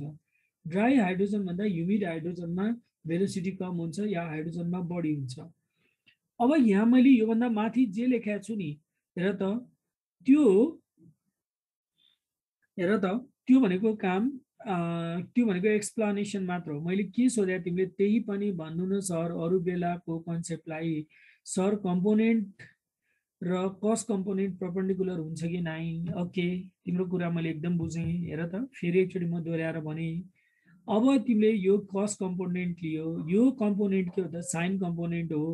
ड्राई हाइड्रोजन भन्दा ह्युमिड हाइड्रोजनमा भेलोसिटी कम हुन्छ या हाइड्रोजनमा बढी हुन्छ अब यहाँ मैले यो भन्दा माथि जे लेखेको छु नि हेर त त्यो भनेको काम त्यो भनेको एक्सप्लेनेसन मात्र हो मैले के सोधे तिमीले त्यही पनि भन्नु न सर अरू बेलाको कन्सेप्टलाई सर कम्पोनेन्ट र कस कम्पोनेन्ट परपेन्डिकुलर हुन्छ कि नाइ ओके तिम्रो कुरा मैले एकदम बुझेँ हेर त फेरि एकचोटि म दोहोऱ्याएर भने अब तिमीले यो कस कम्पोनेन्ट लियो यो कम्पोनेन्ट के हो त साइन कम्पोनेन्ट हो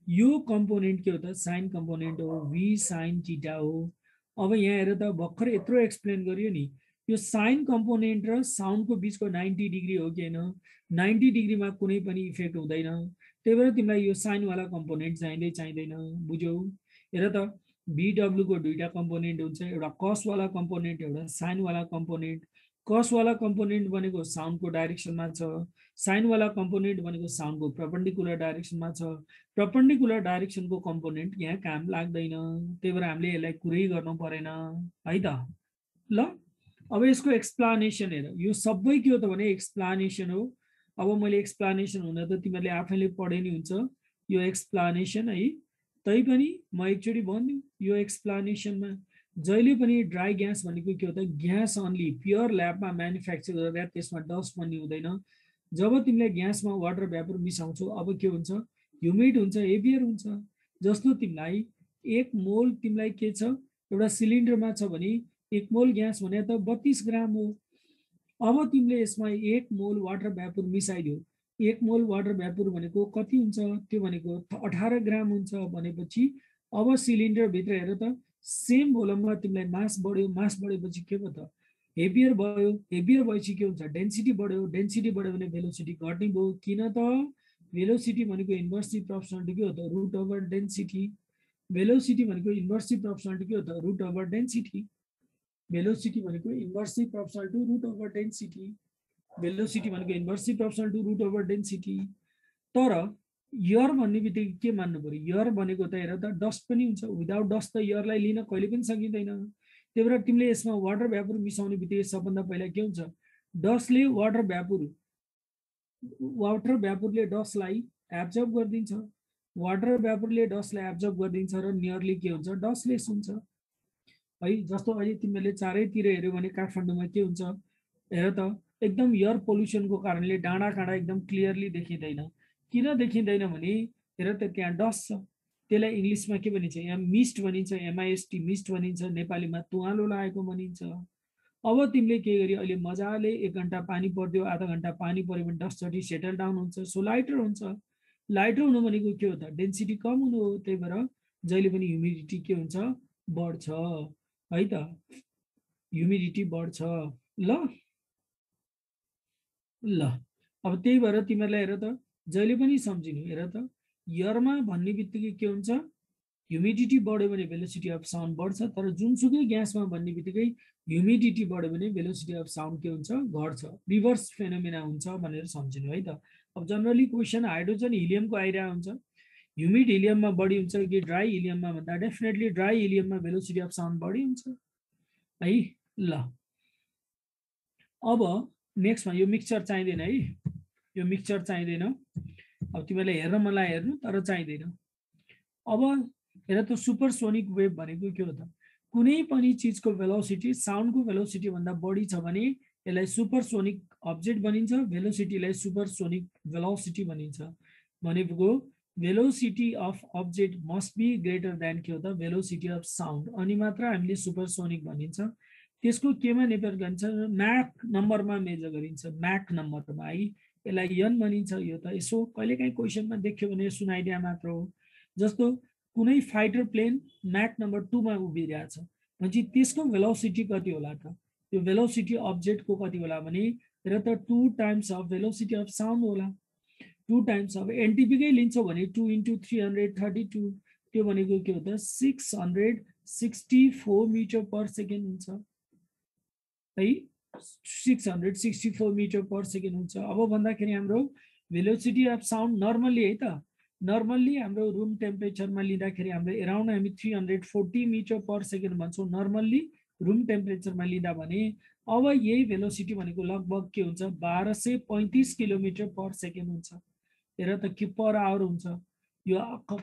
यो कम्पोनेन्ट के हो त साइन कम्पोनेन्ट हो v साइन थीटा हो अब यहाँ हेर त भर्खर यत्रो एक्सप्लेन गरियो नि यो साइन कम्पोनेन्ट र साउन्डको बीचको 90 डिग्री हो कि हैन 90 डिग्रीमा कुनै पनि इफेक्ट हुँदैन त्यही भएर तिमीलाई यो साइन वाला कम्पोनेन्ट चाहिँदैन बुझ्यौ हेर त BW को दुईटा कम्पोनेन्ट हुन्छ एउटा कस वाला कम्पोनेन्ट एउटा साइन वाला कम्पोनेन्ट कस वाला कम्पोनेन्ट भनेको साउन्डको डाइरेक्सनमा छ साइन वाला कम्पोनेन्ट भनेको साउन्डको परपेन्डिकुलर डाइरेक्सनमा छ परपेन्डिकुलर डाइरेक्सनको कम्पोनेन्ट यहाँ काम लाग्दैन त्यही भएर हामीले यसलाई कुरै गर्नु परेन है त ल अब यसको एक्सप्लेनेसन हेर यो सबै के हो त भने एक्सप्लेनेसन हो अब मैले एक्सप्लेनेसन हुन त तिमीहरूले आफैले पढे नि हुन्छ यो एक्सप्लेनेसन है तै पनि म एकचोटि भन्दिउँ यो एक्सप्लेनेसनमा जहिले पनि ड्राई ग्यास भनेको के हो त ग्यास अन्ली प्योर ल्याबमा म्यानुफ्याक्चर गरेर त्यसमा डस्ट पनि हुँदैन जब तिमीले ग्यासमा वाटर भ्यापर मिसाउँछौ अब के हुन्छ ह्युमिड हुन्छ हेभियर हुन्छ जस्तो तिमीलाई 1 मोल तिमीलाई के छ एउटा सिलिन्डरमा छ भने 1 मोल ग्यास भने त 32 ग्राम हो अब तिमीले यसमा 1 मोल वाटर भ्यापर मिसाइदियो 1 मोल वाटर भ्यापर भनेको कति हुन्छ त्यो भनेको 18 ग्राम हुन्छ भनेपछि अब सिलिन्डर भित्र हेर त सेम भोल्युममा तिमीलाई मास बढेपछि के भयो त हेभियर भयो हेभियर भएपछि के हुन्छ डेन्सिटी बढ्यो भने भेलोसिटी घट्ने भयो किन त भेलोसिटी भनेको इन्भर्सली प्रोपोर्सनल टु के हो त रुट ओभर डेन्सिटी भेलोसिटी भनेको इन्भर्सली प्रोपोर्सनल टु के हो त रुट ओभर डेन्सिटी भेलोसिटी भनेको inversely proportional to root over density velocity भनेको inversely proportional to root over density तर एयर भन्ने बित्तिकै के मान्नु पर्यो एयर भनेको त हेर त डस्ट पनि हुन्छ विदाउट डस्ट त एयरलाई लिन कहिले पनि सकिँदैन त्यही भएर तिमीले यसमा वाटर भ्यापर मिसाउने बित्तिकै सबभन्दा पहिला के हुन्छ डस्टले वाटर भ्यापरले डस्टलाई एब्जर्ब गरिदिन्छ वाटर भ्यापरले डस्टलाई एब्जर्ब गरिदिन्छ र नियरली के हुन्छ डस्टलेस हुन्छ है जस्तो अहिले तिमीले चारैतिर हेर्यो भने काठमाडौँमा के हुन्छ हेर त एकदम एयर पोल्युसनको कारणले डाँडा काँडा एकदम क्लियरली देखिँदैन किन देखिँदैन भने हेर त त्यहाँ डस्ट छ त्यसलाई इङ्ग्लिसमा के भनिन्छ यहाँ मिस्ट भनिन्छ MIST मिस्ट भनिन्छ नेपालीमा तुवालो लागेको भनिन्छ अब तिमीले के गरी अहिले मजाले 1 घण्टा पानी पर्दियो आधा घण्टा पानी पर्यो भने डस्ट चटी सेटल डाउन हुन्छ सो लाइटर हुन्छ लाइटर हुनु भनेको के हो त डेन्सिटी कम हुनु हो त्यही भएर जहिले पनि ह्युमिडिटी के हुन्छ बढ्छ है त ह्युमिडिटी बढ्छ ल अब त्यही भएर तिमीहरूलाई हेर त जहिले पनि सम्झिनु हेर त एयरमा भन्ने बित्तिकै के हुन्छ ह्युमिडिटी बढ्यो भने भेलोसिटी अफ साउन्ड बढ्छ तर जुनसुकै ग्यासमा भन्ने बित्तिकै ह्युमिडिटी बढ्यो भने भेलोसिटी अफ साउन्ड के हुन्छ घट्छ रिभर्स फेनोमेना हुन्छ भनेर सम्झिनु है त अब जनरली क्वेसन हाइड्रोजन हिलियमको आइरहेको हुन्छ ह्युमिड हिलियममा बढी हुन्छ कि ड्राई हिलियममा भन्दा डेफिनेटली ड्राई हिलियममा भेलोसिटी अफ साउन्ड बढी हुन्छ है ल अब नेक्स्टमा यो मिक्सचर चाहिँदैन है यो मिक्सचर चाहिँदैन अब तिमीलाई हेर्न मलाई हेर्नु तर चाहिँदैन अब हेर त सुपरसोनिक वेभ भनेको के हो त कुनै पनि चिजको भेलोसिटी साउन्डको भेलोसिटी भन्दा बढी छ भने यसलाई सुपरसोनिक अब्जेक्ट भनिन्छ भेलोसिटीलाई सुपरसोनिक भेलोसिटी भनिन्छ भनेको velocity of object must be greater than के हो त भेलोसिटी अफ साउन्ड, अनि मात्र हामीले सुपरसोनिक भनिन्छ। त्यसको केमा निर्भर गरिन्छ, म्याक नम्बरमा मेजर गरिन्छ, म्याक नम्बरमा है, यसलाई एन भनिन्छ। यो त यसो कहिलेकाहीँ क्वेसनमा देख्यो भने सुनाइदिया मात्र हो। जस्तो कुनै फाइटर प्लेन म्याक नम्बर 2 मा उभिरहेछ भनेपछि त्यसको भेलोसिटी कति होला त, त्यो भेलोसिटी अब्जेक्टको कति होला भने र त 2 times of velocity of sound होला। 2 टाइम्स अफ एनटिपीकै लिन्छौ भने 2 × 332, त्यो भनेको के हो त 664 मिटर पर सेकेन्ड हुन्छ है, 664 मिटर पर सेकेन्ड हुन्छ। अब भन्दाखेरि हाम्रो भेलोसिटी अफ साउन्ड नर्मली है त, नर्मल्ली हाम्रो रुम टेम्परेचरमा लिँदाखेरि हाम्रो एराउन्ड हामी 340 मिटर पर सेकेन्ड भन्छौँ नर्मल्ली रुम टेम्परेचरमा लिँदा भने। अब यही भेलोसिटी भनेको लगभग के हुन्छ 1235 किलोमिटर पर सेकेन्ड हुन्छ। हेर त के पर आवर हुन्छ, यो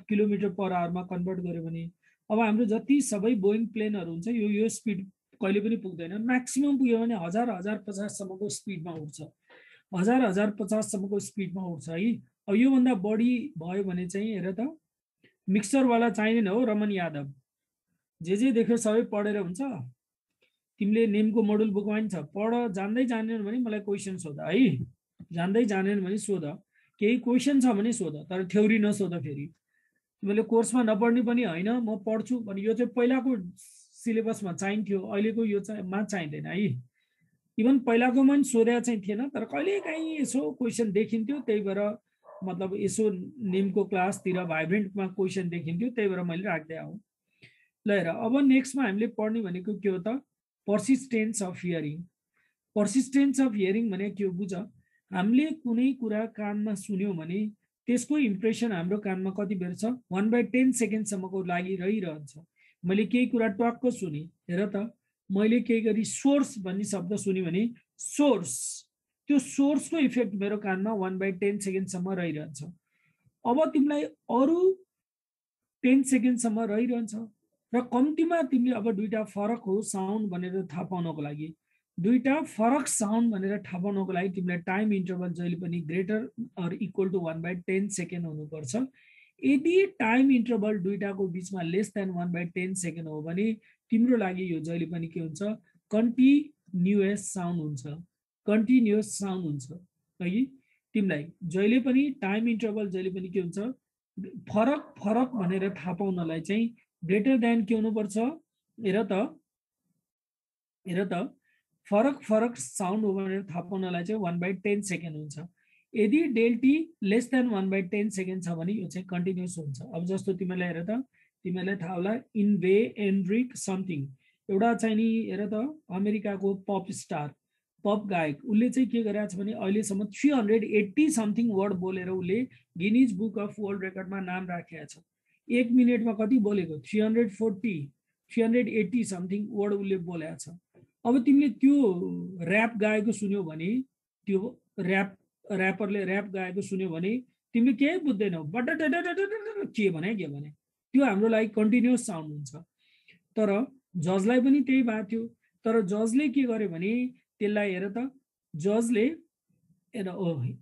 किलोमिटर पर आवरमा कन्भर्ट गर्यो भने। अब हाम्रो जति सबै बोइङ प्लेनहरू हुन्छ यो स्पिड कहिले पनि पुग्दैन, म्याक्सिमम पुग्यो भने 1050 सम्मको स्पिडमा उड्छ, 1050 सम्मको स्पिडमा उड्छ है। अब योभन्दा बढी भयो भने चाहिँ हेर त मिक्सरवाला चाहिँदैन हो रमन यादव, जे देख्यो सबै पढेर हुन्छ। तिमीले नेमको मोडुल बुकमा पनि छ, पढ, जान्दै जानेन भने मलाई क्वेसन सोध है, जान्दै जानेन भने सोध, केही क्वेसन छ भने सोध, तर थ्योरी नसोध। फेरि तिमीले कोर्समा नपढ्ने पनि होइन, म पढ्छु भने यो चाहिँ पहिलाको सिलेबसमा चाहिन्थ्यो, अहिलेको यो मा चाहिँदैन है। इभन पहिलाकोमा पनि सोधेको चाहिँ थिएन, तर कहिलेकाहीँ यसो क्वेसन देखिन्थ्यो, त्यही भएर मतलब यसो नेमको क्लासतिर भाइब्रेन्टमा क्वेसन देखिन्थ्यो, त्यही भएर मैले राख्दै आऊ। ल हेर, अब नेक्स्टमा हामीले पढ्ने भनेको के हो त persistence of hearing. Persistence of hearing भने के हो बुझ, हामीले कुनै कुरा कानमा सुन्यौँ भने त्यसको इम्प्रेसन हाम्रो कानमा कति बेर छ 1/10 सेकेन्डसम्मको लागि रहिरहन्छ। मैले केही कुरा टक्क सुने, हेर त मैले केही गरी सोर्स भन्ने शब्द सुने भने सोर्स, त्यो सोर्सको इफेक्ट मेरो कानमा 1/10 सेकेन्डसम्म रहिरहन्छ। अब तिमीलाई अरू 10 सेकेन्डसम्म रहिरहन्छ र कम्तीमा तिमीले अब दुईटा फरक हो साउन्ड भनेर थाहा पाउनको लागि, दुईटा फरक साउन्ड भनेर थाहा पाउनको लागि तिमीलाई टाइम इन्टरभल जहिले पनि greater or equal to 1/10 second हुनुपर्छ। यदि टाइम इन्टरभल दुईटाको बिचमा लेस देन 1/10 सेकेन्ड हो भने तिम्रो लागि यो जहिले पनि के हुन्छ कन्टिन्युअस साउन्ड हुन्छ, कन्टिन्युअस साउन्ड हुन्छ है। तिमीलाई जहिले पनि टाइम इन्टरभल जहिले पनि के हुन्छ फरक फरक भनेर थाहा पाउनलाई चाहिँ ग्रेटर देन के हुनुपर्छ, हेर त फरक फरक साउन्ड हो भनेर थाहा पाउनलाई चाहिँ 1/10 सेकेन्ड हुन्छ। यदि डेल्टी लेस देन 1/10 सेकेन्ड छ भने यो चाहिँ कन्टिन्युअस हुन्छ। अब जस्तो तिमीलाई हेर त, तिमीलाई थाहा होला इन्वे एन्ड्रिक समथिङ, एउटा चाहिँ नि हेर त अमेरिकाको पप स्टार, पप गायक, उसले चाहिँ के गरेछ भने अहिलेसम्म 380 समथिङ वर्ड बोलेर उसले गिनिज बुक अफ वर्ल्ड रेकर्डमा नाम राखेको छ। 1 मिनटमा कति बोलेको 380 समथिङ वर्ड उसले बोलेको छ। अब तिमीले त्यो ऱ्याप गाएको सुन्यौ भने, त्यो ऱ्यापरले ऱ्याप गाएको सुन्यौ भने तिमीले केही बुझ्दैनौ, बट के भने त्यो हाम्रो लागि कन्टिन्युअस साउन्ड हुन्छ। तर जजलाई पनि त्यही भएको थियो, तर जजले के गर्यो भने त्यसलाई हेर त जजले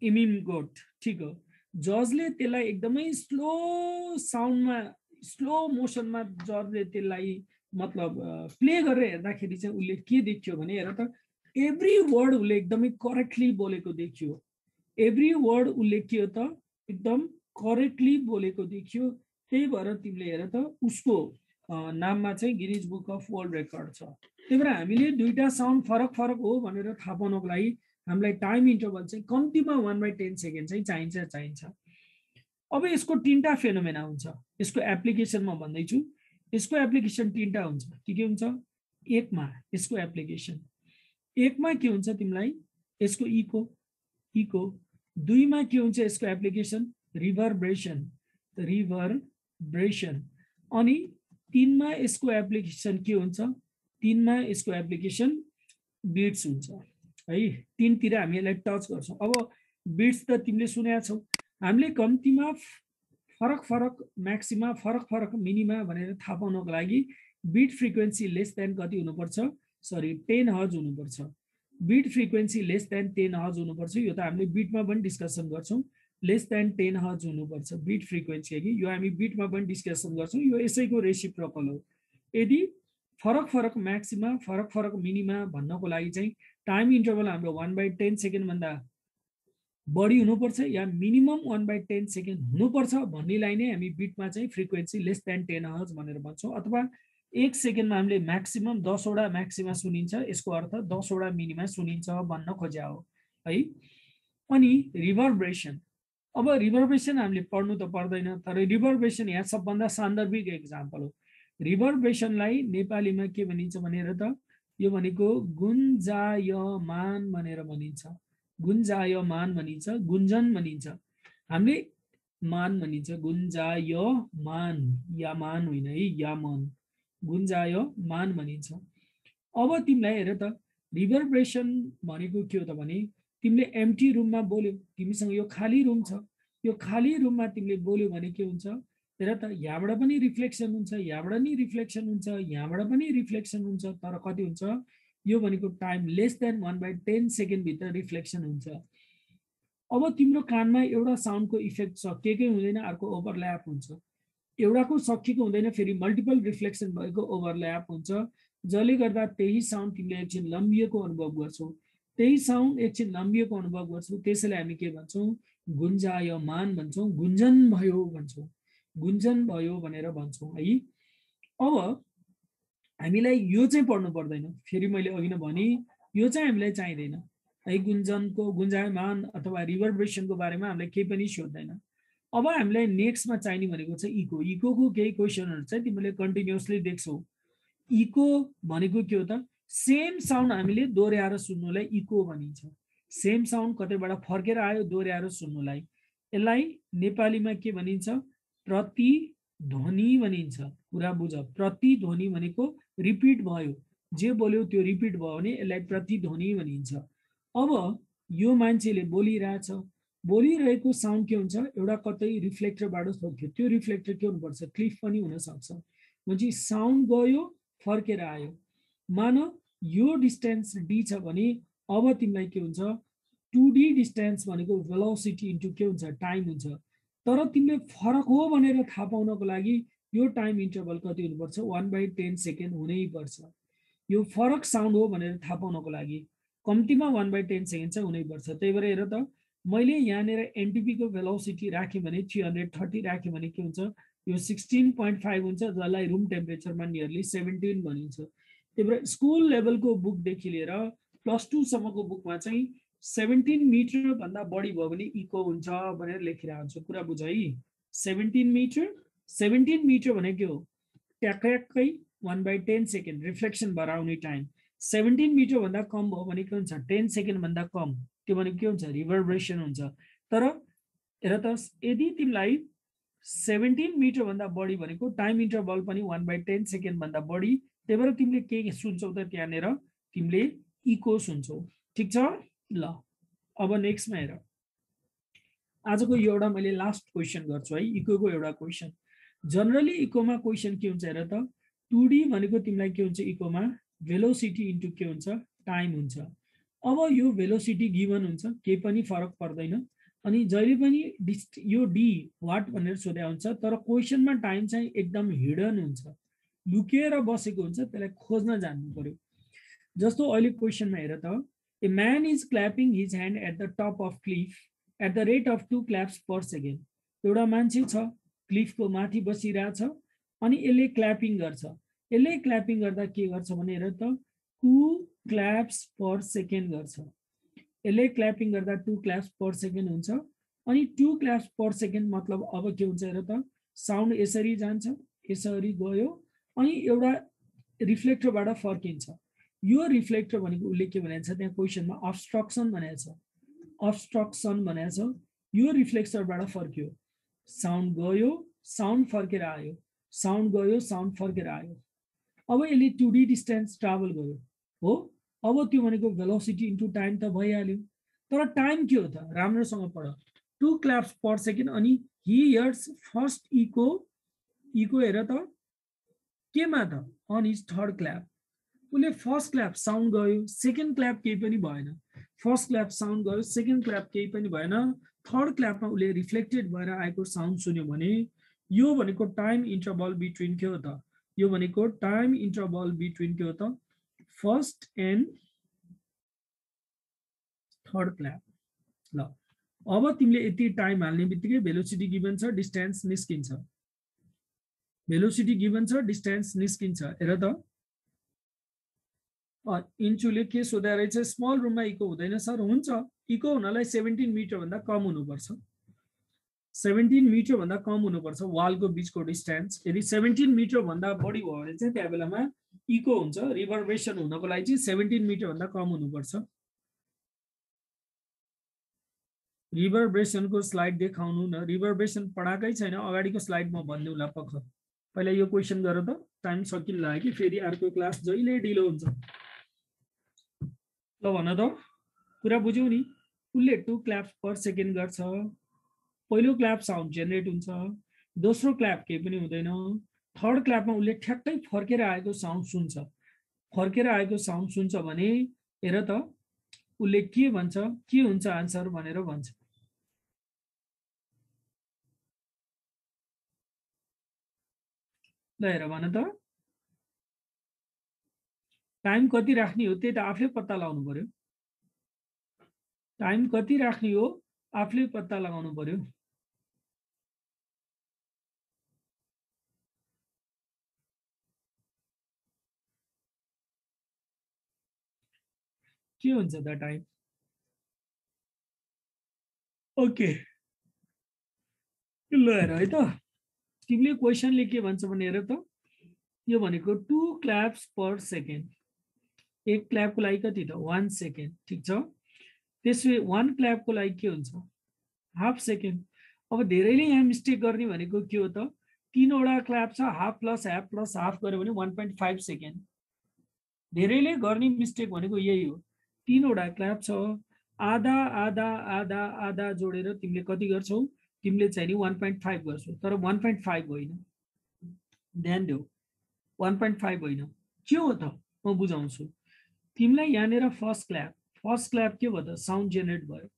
इमिम गोट ठिक हो, जजले त्यसलाई एकदमै स्लो साउन्डमा स्लो मोसनमा जजले त्यसलाई मतलब प्ले गरेर हेर्दाखेरि चाहिँ उसले के देख्यो भने हेर त एभ्री वर्ड उसले एकदमै करेक्टली बोलेको देखियो, एभ्री वर्ड उसले के हो त एकदम करेक्टली बोलेको देखियो। त्यही भएर तिमीले हेर त उसको नाममा चाहिँ Guinness book of world record छ। त्यही भएर हामीले दुईटा साउन्ड फरक फरक हो भनेर थाहा पाउनको लागि हामीलाई टाइम इन्टरभल चाहिँ कम्तीमा 1/10 सेकेन्ड चाहिँ चाहिन्छ। अब यसको तीनटा फेनोमेना हुन्छ, यसको एप्लिकेसन म भन्दैछु, यसको एप्लिकेसन तीनटा हुन्छ। के हुन्छ, एकमा यसको एप्लिकेसन, एकमा के हुन्छ तिमीलाई यसको इको, दुईमा के हुन्छ यसको एप्लिकेसन रिभर्ब्रेसन, अनि तीनमा यसको एप्लिकेसन के हुन्छ, तीनमा यसको एप्लिकेसन बिट्स हुन्छ है। तीनतिर हामी यसलाई टच गर्छौँ। अब बिट्स त तिमीले सुनेका छौ, हामीले कम्तीमा फरक फरक म्याक्सिमा फरक फरक मिनिमा भनेर थाहा पाउनको लागि बिट फ्रिक्वेन्सी लेस देन कति हुनुपर्छ, 10 हर्ज हुनुपर्छ। Beet frequency less than 10 hertz हुनुपर्छ। यो त हामीले बिटमा पनि डिस्कसन गर्छौँ, लेस देन 10 हर्ज हुनुपर्छ बिट फ्रिक्वेन्सी कि यो हामी बिटमा पनि डिस्कसन गर्छौँ यो यसैको रेसिप्रोकल हो यदि फरक फरक म्याक्सिमा फरक फरक मिनिमा भन्नको लागि चाहिँ टाइम इन्टरभल हाम्रो 1/10 सेकेन्ड भन्दा बढी हुनुपर्छ या मिनिमम 1/10 सेकेन्ड हुनुपर्छ भन्नेलाई नै हामी बिटमा चाहिँ फ्रिक्वेन्सी लेस देन 10 हर्ज भनेर भन्छौँ अथवा 1 सेकेन्डमा हामीले म्याक्सिमम 10 वटा म्याक्सिमा सुनिन्छ यसको अर्थ 10 वटा मिनिमा सुनिन्छ भन्न खोज्या हो है अनि रिभर्बरेसन अब रिभर्बरेसन हामीले पढ्नु त पर्दैन तर रिभर्बरेसन यहाँ सबभन्दा सान्दर्भिक एक्जाम्पल हो रिभर्बरेसनलाई नेपालीमा के भनिन्छ भनेर त यो भनेको गुन्जायमान भनेर भनिन्छ गुन्जायमान भनिन्छ गुन्जन भनिन्छ हामीले मान भनिन्छ गुन्जायमान यामान होइन है यामन गुन्जायमान भनिन्छ अब तिमीलाई हेर त रिभर्बरेसन भनेको के हो त भने तिमीले एम्प्टी रुममा बोल्यो तिमीसँग यो खाली रुम छ यो खाली रुममा तिमीले बोल्यो भने के हुन्छ हेर त यहाँबाट पनि रिफ्लेक्सन हुन्छ यहाँबाट नि रिफ्लेक्सन हुन्छ यहाँबाट पनि रिफ्लेक्सन हुन्छ तर कति हुन्छ यो भनेको टाइम लेस देन 1/10 सेकेन्ड भित्र रिफ्लेक्सन हुन्छ अब तिम्रो कानमा एउटा साउन्डको इफेक्ट छ के हुँदैन अर्को ओभरल्याप हुन्छ एउटाको सकिएको हुँदैन फेरि मल्टिपल रिफ्लेक्सन भएको ओभरल्याप हुन्छ जसले गर्दा त्यही साउन्ड तिमीले एकछिन लम्बिएको अनुभव गर्छौ त्यही साउन्ड एकछिन लम्बिएको अनुभव गर्छौ त्यसैले हामी के भन्छौँ गुन्जायमान भन्छौँ गुन्जन भयो भन्छौँ गुन्जन भयो भनेर भन्छौँ है अब हामीलाई यो चाहिँ पढ्नु पर्दैन फेरि मैले अघि नै भने यो चाहिँ हामीलाई चाहिँदैन है गुन्जनको गुन्जायमान अथवा रिभर्बरेसनको बारेमा हामीलाई केही पनि सोध्दैन अब हामीलाई नेक्स्टमा चाहिने भनेको चाहिँ इको इकोको केही क्वेसनहरू चाहिँ तिमीले कन्टिन्युअसली देख्छौ इको भनेको के हो त सेम साउन्ड हामीले दोहोऱ्याएर सुन्नुलाई इको भनिन्छ सेम साउन्ड कतैबाट फर्केर आयो दोहोऱ्याएर सुन्नुलाई यसलाई नेपालीमा के भनिन्छ प्रतिध्वनि भनिन्छ कुरा बुझ प्रतिध्वनि भनेको रिपिट भयो जे बोल्यो त्यो रिपिट भयो भने यसलाई प्रतिध्वनि भनिन्छ अब यो मान्छेले बोलिरहेछ बोलिरहेको साउन्ड के हुन्छ एउटा कतै रिफ्लेक्टरबाट सक्यो त्यो रिफ्लेक्टर के हुनुपर्छ क्लिफ पनि हुन सक्छ म्हणजे साउन्ड गयो फर्केर आयो मान यो डिस्टेन्स डी छ भने अब तिमीलाई के हुन्छ 2D डिस्टेन्स भनेको भेलोसिटी इन्टु के हुन्छ टाइम हुन्छ तर तिमीले फरक हो भनेर थाहा पाउनको लागि यो टाइम इन्टरभल कति हुनुपर्छ 1/10 सेकेन्ड हुनैपर्छ यो फरक साउन्ड हो भनेर थाहा पाउनको लागि कम्तीमा 1/10 सेकेन्ड चाहिँ हुनैपर्छ त्यही भएर हेर त मैले यहाँनिर एनटिपी को भेलोसिटी राखेँ भने 330 राखेँ भने के हुन्छ यो 16.5 हुन्छ जसलाई रुम टेम्परेचरमा नियरली 17 भनिन्छ त्यही भएर स्कुल लेभलको बुकदेखि लिएर +2 सम्मको बुकमा चाहिँ 17 मिटर भन्दा बढी भयो भने इको हुन्छ भनेर लेखिरहेको हुन्छ कुरा बुझ है 17 मिटर भनेको के हो ट्याक्कै 1/10 सेकेन्ड रिफ्लेक्सन बढाउने टाइम 17 मिटर भन्दा कम भयो भने के हुन्छ 10 सेकेन्ड भन्दा कम त्यो भनेको के हुन्छ रिभर्बरेसन हुन्छ तर हेर त यदि तिमीलाई 17 मिटर भन्दा बढी भनेको टाइम इन्टरभल पनि 1/10 सेकेन्ड भन्दा बढी त्यही भएर तिमीले के सुन्छौ त त्यहाँनिर तिमीले इको सुन्छौ ठीक छ ल अब नेक्स्टमा हेर आजको यो एउटा मैले लास्ट क्वेसन गर्छु है इकोको एउटा क्वेसन जनरली इकोमा क्वेसन के हुन्छ हेर त 2D भनेको तिमीलाई के हुन्छ इकोमा भेलोसिटी इन्टु के हुन्छ टाइम हुन्छ अब यो भेलोसिटी गिभन हुन्छ केही पनि फरक पर्दैन अनि जहिले पनि यो डी वाट भनेर सोध्या हुन्छ तर क्वेसनमा टाइम चाहिँ एकदम हिडन हुन्छ लुकेर बसेको हुन्छ त्यसलाई खोज्न जान्नु पर्यो जस्तो अहिले क्वेसनमा हेर त a man is clapping his hand at the top of cliff at the rate of 2 claps per second एउटा मान्छे छ क्लिफको माथि बसिरहेछ अनि यसले क्ल्यापिङ गर्छ यसले क्ल्यापिङ गर्दा के गर्छ भने हेर त 2 क्ल्याप्स पर सेकेन्ड गर्छ यसले क्ल्यापिङ गर्दा 2 क्ल्याप्स पर सेकेन्ड हुन्छ अनि 2 क्ल्याप्स पर सेकेन्ड मतलब अब के हुन्छ हेर त साउन्ड यसरी जान्छ यसरी गयो अनि एउटा रिफ्लेक्टरबाट फर्किन्छ यो रिफ्लेक्टर भनेको उसले के भनेको छ त्यहाँ क्वेसनमा अब्स्ट्रक्सन भनेको छ अब्स्ट्रक्सन भनेको छ यो रिफ्लेक्टरबाट फर्क्यो साउन्ड गयो साउन्ड फर्केर आयो साउन्ड गयो साउन्ड फर्केर आयो अब यसले 2D डिस्टेन्स ट्राभल गर्यो हो अब त्यो भनेको भेलोसिटी इन्टु टाइम त भइहाल्यो तर टाइम के हो त राम्रोसँग पढ 2 क्ल्याप्स पर सेकेन्ड अनि ही हियर्स फर्स्ट इको हेर त केमा त अन हिज थर्ड क्ल्याप उसले फर्स्ट क्ल्याप साउन्ड गयो सेकेन्ड क्ल्याप केही पनि भएन फर्स्ट क्ल्याप साउन्ड गयो सेकेन्ड क्ल्याप केही पनि भएन थर्ड क्ल्यापमा उसले रिफ्लेक्टेड भएर आएको साउन्ड सुन्यो भने यो भनेको टाइम इन्टरभल बिट्विन के हो त, यो भनेको टाइम इन्टरभल बिट्विन के हो त फर्स्ट एन्ड थर्ड क्ल्याप। ल अब तिमीले यति टाइम हाल्ने बित्तिकै भेलोसिटी गिभन छ, डिस्टेन्स निस्किन्छ, भेलोसिटी गिभन छ, डिस्टेन्स निस्किन्छ। हेर त इन्चुले के सोधा रहेछ, स्मल रुममा इको हुँदैन सर, हुन्छ इको हुनलाई 17 मिटर भन्दा कम हुनुपर्छ, 17 मिटर भन्दा कम हुनुपर्छ वालको बीचको डिस्टेन्स। यदि 17 मिटर भन्दा बढी भयो भने चाहिँ त्यहाँ बेलामा इको हुन्छ, रिभर्बरेसन हुनको लागि चाहिँ 17 मिटर भन्दा कम हुनुपर्छ। रिभर्बरेसनको स्लाइड देखाउनु न, रिभर्बरेसन पढाएकै छैन, अगाडिको स्लाइड म भन्दिउँला पक्क। पहिला यो क्वेसन गर त, टाइम सकिन लाग्यो कि फेरि अर्को क्लास जहिले ढिलो हुन्छ। ल भन त, कुरा बुझ्यौ नि। उसले 2 क्ल्याप्स पर सेकेन्ड गर्छ, पहिलो क्ल्याप साउन्ड जेनेरेट हुन्छ, दोस्रो क्ल्याप केही पनि हुँदैन, थर्ड क्ल्यापमा उसले ठ्याक्कै फर्केर आएको साउन्ड सुन्छ, फर्केर आएको साउन्ड सुन्छ भने हेर त उसले के भन्छ, के हुन्छ आन्सर भनेर भन्छ। ल हेर भन त, टाइम कति राख्ने हो त्यही त आफै पत्ता लगाउनु पर्यो, टाइम कति राख्ने हो आफूले पत्ता लगाउनु पर्यो। के हुन्छ त टाइम? ओके ल हेर है त, तिमीले क्वेसनले के भन्छ भने हेर त, यो भनेको 2 क्ल्याप्स पर सेकेन्ड, एक क्ल्यापको लागि कति त 1 सेकेन्ड, ठिक छ। त्यसै 1 क्ल्यापको लागि के हुन्छ हाफ सेकेन्ड। अब धेरैले यहाँ मिस्टेक गर्ने भनेको के हो त, 3 वटा क्ल्याप छ, हाफ प्लस हाफ गर्यो भने 1.5 सेकेन्ड। धेरैले गर्ने मिस्टेक भनेको यही हो, 3 वटा क्ल्याप छ, आधा आधा आधा आधा जोडेर तिमीले कति गर्छौ, तिमीले चाहिँ नि 1.5 गर्छौ, तर 1.5 होइन, ध्यान देऊ 1.5 होइन, के हो त म बुझाउँछु तिमीलाई। यहाँनिर फर्स्ट क्ल्याप के भयो त साउन्ड जेनेरेट भयो,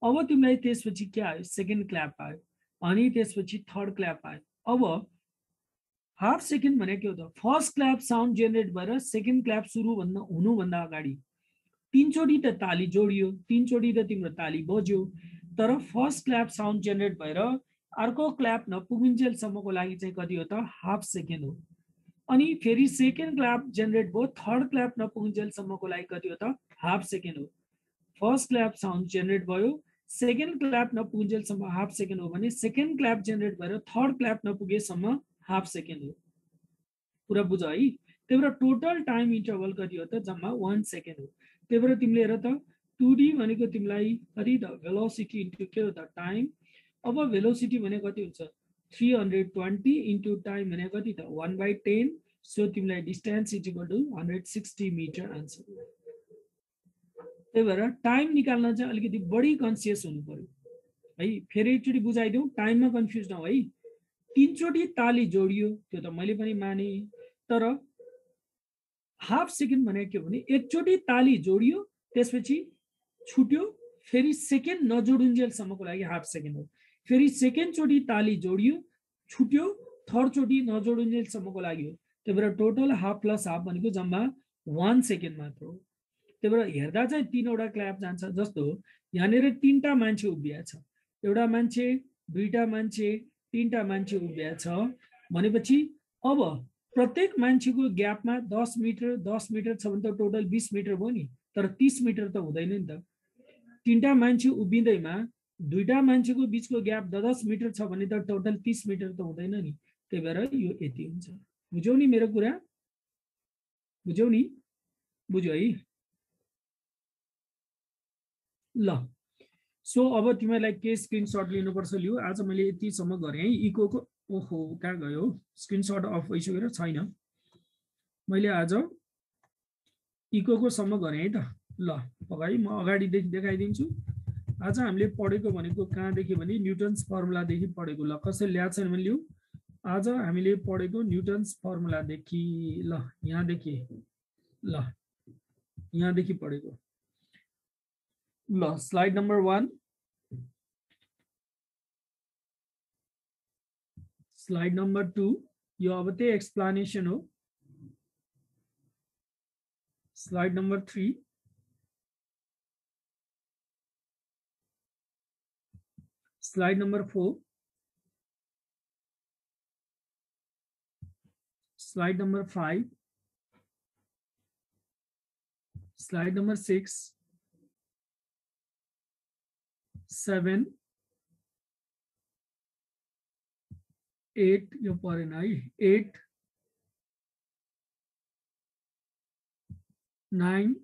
अब तिमीलाई त्यसपछि के आयो सेकेन्ड क्ल्याप आयो, अनि त्यसपछि थर्ड क्ल्याप आयो। अब हाफ सेकेन्ड भने के हो त, फर्स्ट क्ल्याप साउन्ड जेनेरेट भएर सेकेन्ड क्ल्याप सुरु हुनुभन्दा अगाडि 3 चोटि त ताली जोडियो, 3 चोटि त तिम्रो ताली बज्यो, तर फर्स्ट क्ल्याप साउन्ड जेनेरेट भएर अर्को क्ल्याप नपुगिन्जेलसम्मको लागि चाहिँ कति हो त हाफ सेकेन्ड हो। अनि फेरि सेकेन्ड क्ल्याप जेनेरेट भयो, थर्ड क्ल्याप नपुगिन्जेलसम्मको लागि कति हो त हाफ सेकेन्ड हो। फर्स्ट क्ल्याप साउन्ड जेनेरेट भयो, सेकेन्ड क्ल्याप नपुगिन्जेलसम्म हाफ सेकेन्ड हो भने सेकेन्ड क्ल्याप जेनेरेट भएर थर्ड क्ल्याप नपुगेसम्म हाफ सेकेन्ड हो। कुरा बुझ है, त्यही भएर टोटल टाइम इन्टरभल कति हो त जम्मा 1 सेकेन्ड हो। त्यही भएर तिमीले हेर त 2D भनेको तिमीलाई कति त भेलोसिटी इन्टु के हो त टाइम। अब भेलोसिटी भने कति हुन्छ 320 इन्टु टाइम भने कति त 1/10, सो तिमीलाई distance is equal to 160 metre answer. त्यही भएर टाइम निकाल्न चाहिँ अलिकति बढी कन्सियस हुनु पर्यो है। फेरि एकचोटि बुझाइदिउँ, टाइममा कन्फ्युज नहो है। 3 चोटि ताली जोडियो त्यो त मैले पनि माने, तर हाफ सेकेन्ड भने के हो भने एकचोटि ताली जोडियो त्यसपछि छुट्यो, फेरि सेकेन्ड नजोडिन्जेलसम्मको लागि हाफ सेकेन्ड हो, फेरि सेकेन्ड चोटि ताली जोडियो छुट्यो, थर्ड चोटि नजोडिन्जेलसम्मको लागि हो। त्यही भएर टोटल हाफ प्लस हाफ भनेको जम्मा 1 सेकेन्ड मात्र हो। त्यही भएर हेर्दा चाहिँ 3 वटा क्ल्याप जान्छ। जस्तो यहाँनिर 3टा मान्छे उभिया छ, एउटा मान्छे, दुईटा मान्छे, 3टा मान्छे उभिया छ भनेपछि अब प्रत्येक मान्छेको ग्यापमा 10 मिटर 10 मिटर छ भने त टोटल 20 मिटर भयो नि, तर 30 मिटर त हुँदैन नि त। 3टा मान्छे उभिँदैमा दुईटा मान्छेको बिचको ग्याप 10 मिटर छ भने त टोटल 30 मिटर त हुँदैन नि। त्यही भएर यो यति हुन्छ। बुझ्यौ नि मेरो कुरा, बुझ्यौ नि, बुझ्यो है ल। सो अब तिमीलाई के स्क्रिनसट लिनुपर्छ लियो। आज मैले यतिसम्म गरेँ है इकोको। ओहो कहाँ गयो, स्क्रिनसट अफ भइसकेर छैन। मैले आज इकोको सम्म गरेँ है त। ल है म अगाडिदेखि देखाइदिन्छु। आज हामीले पढेको भनेको कहाँदेखि भने न्युटन्स फर्मुलादेखि पढेको। ल कसैले ल्याएको छैन भने लिऊ। आज हामीले पढेको न्युटन्स फर्मुलादेखि, ल यहाँदेखि, ल यहाँदेखि पढेको। ल स्लाइड नम्बर 1, स्लाइड नम्बर 2 यो अब त्यही एक्सप्लेनेसन हो। Slide number 3 slide number 4 slide number 5 slide number 6 7 8 यो परेन है 8 9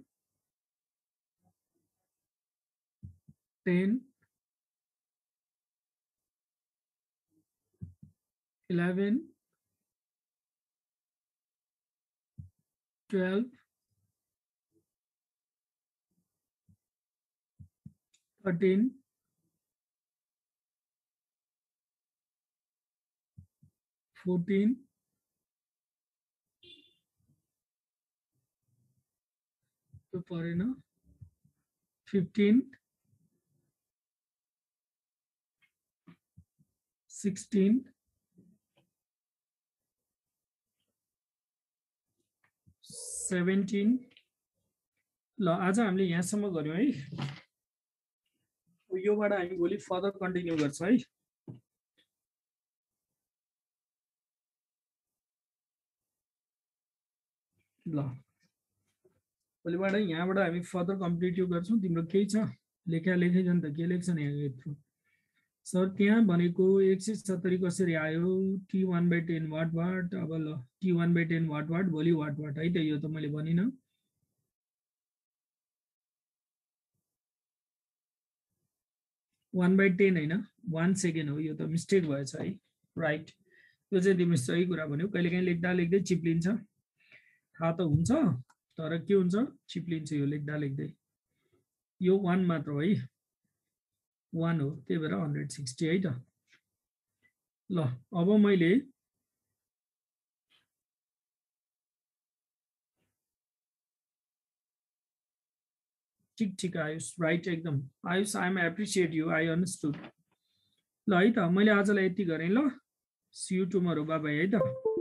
10 11 12 13 14 तो परेन 15 16 17 ल आज हामीले यहाँसम्म गर्यौं है। योबाट हामी भोलि फर्दर कन्टिन्यू गर्छौं है। ल भोलिबाट यहाँबाट हामी फर्दर कम्प्लिट गर्छौं। तिम्रो केही छ लेखा लेखेछन् त के लेख्छन् यहाँ यत्रो सर त्यहाँ भनेको 170 कसरी आयो T1/10 वाट अब ल T1/10 वाट भोलि वाट है त यो त मैले भनिन। वन बाई 10 होइन 1 सेकेन्ड हो यो त मिस्टेक भएछ है राइट। यो चाहिँ तिमी सही कुरा भन्यौ। कहिलेकाहीँ लेख्दा लेख्दै चिप्लिन्छ थाहा त हुन्छ तर के हुन्छ चिप्लिन्छ यो लेख्दा लेख्दै। यो 1 मात्र है 1 हो त्यही भएर 160 है त। ल अब मैले ठीक आयुष राइट एकदम Ayush I am appreciate you I understood. ल है त मैले आजलाई यति गरेँ। ल see you tomorrow bye bye है त।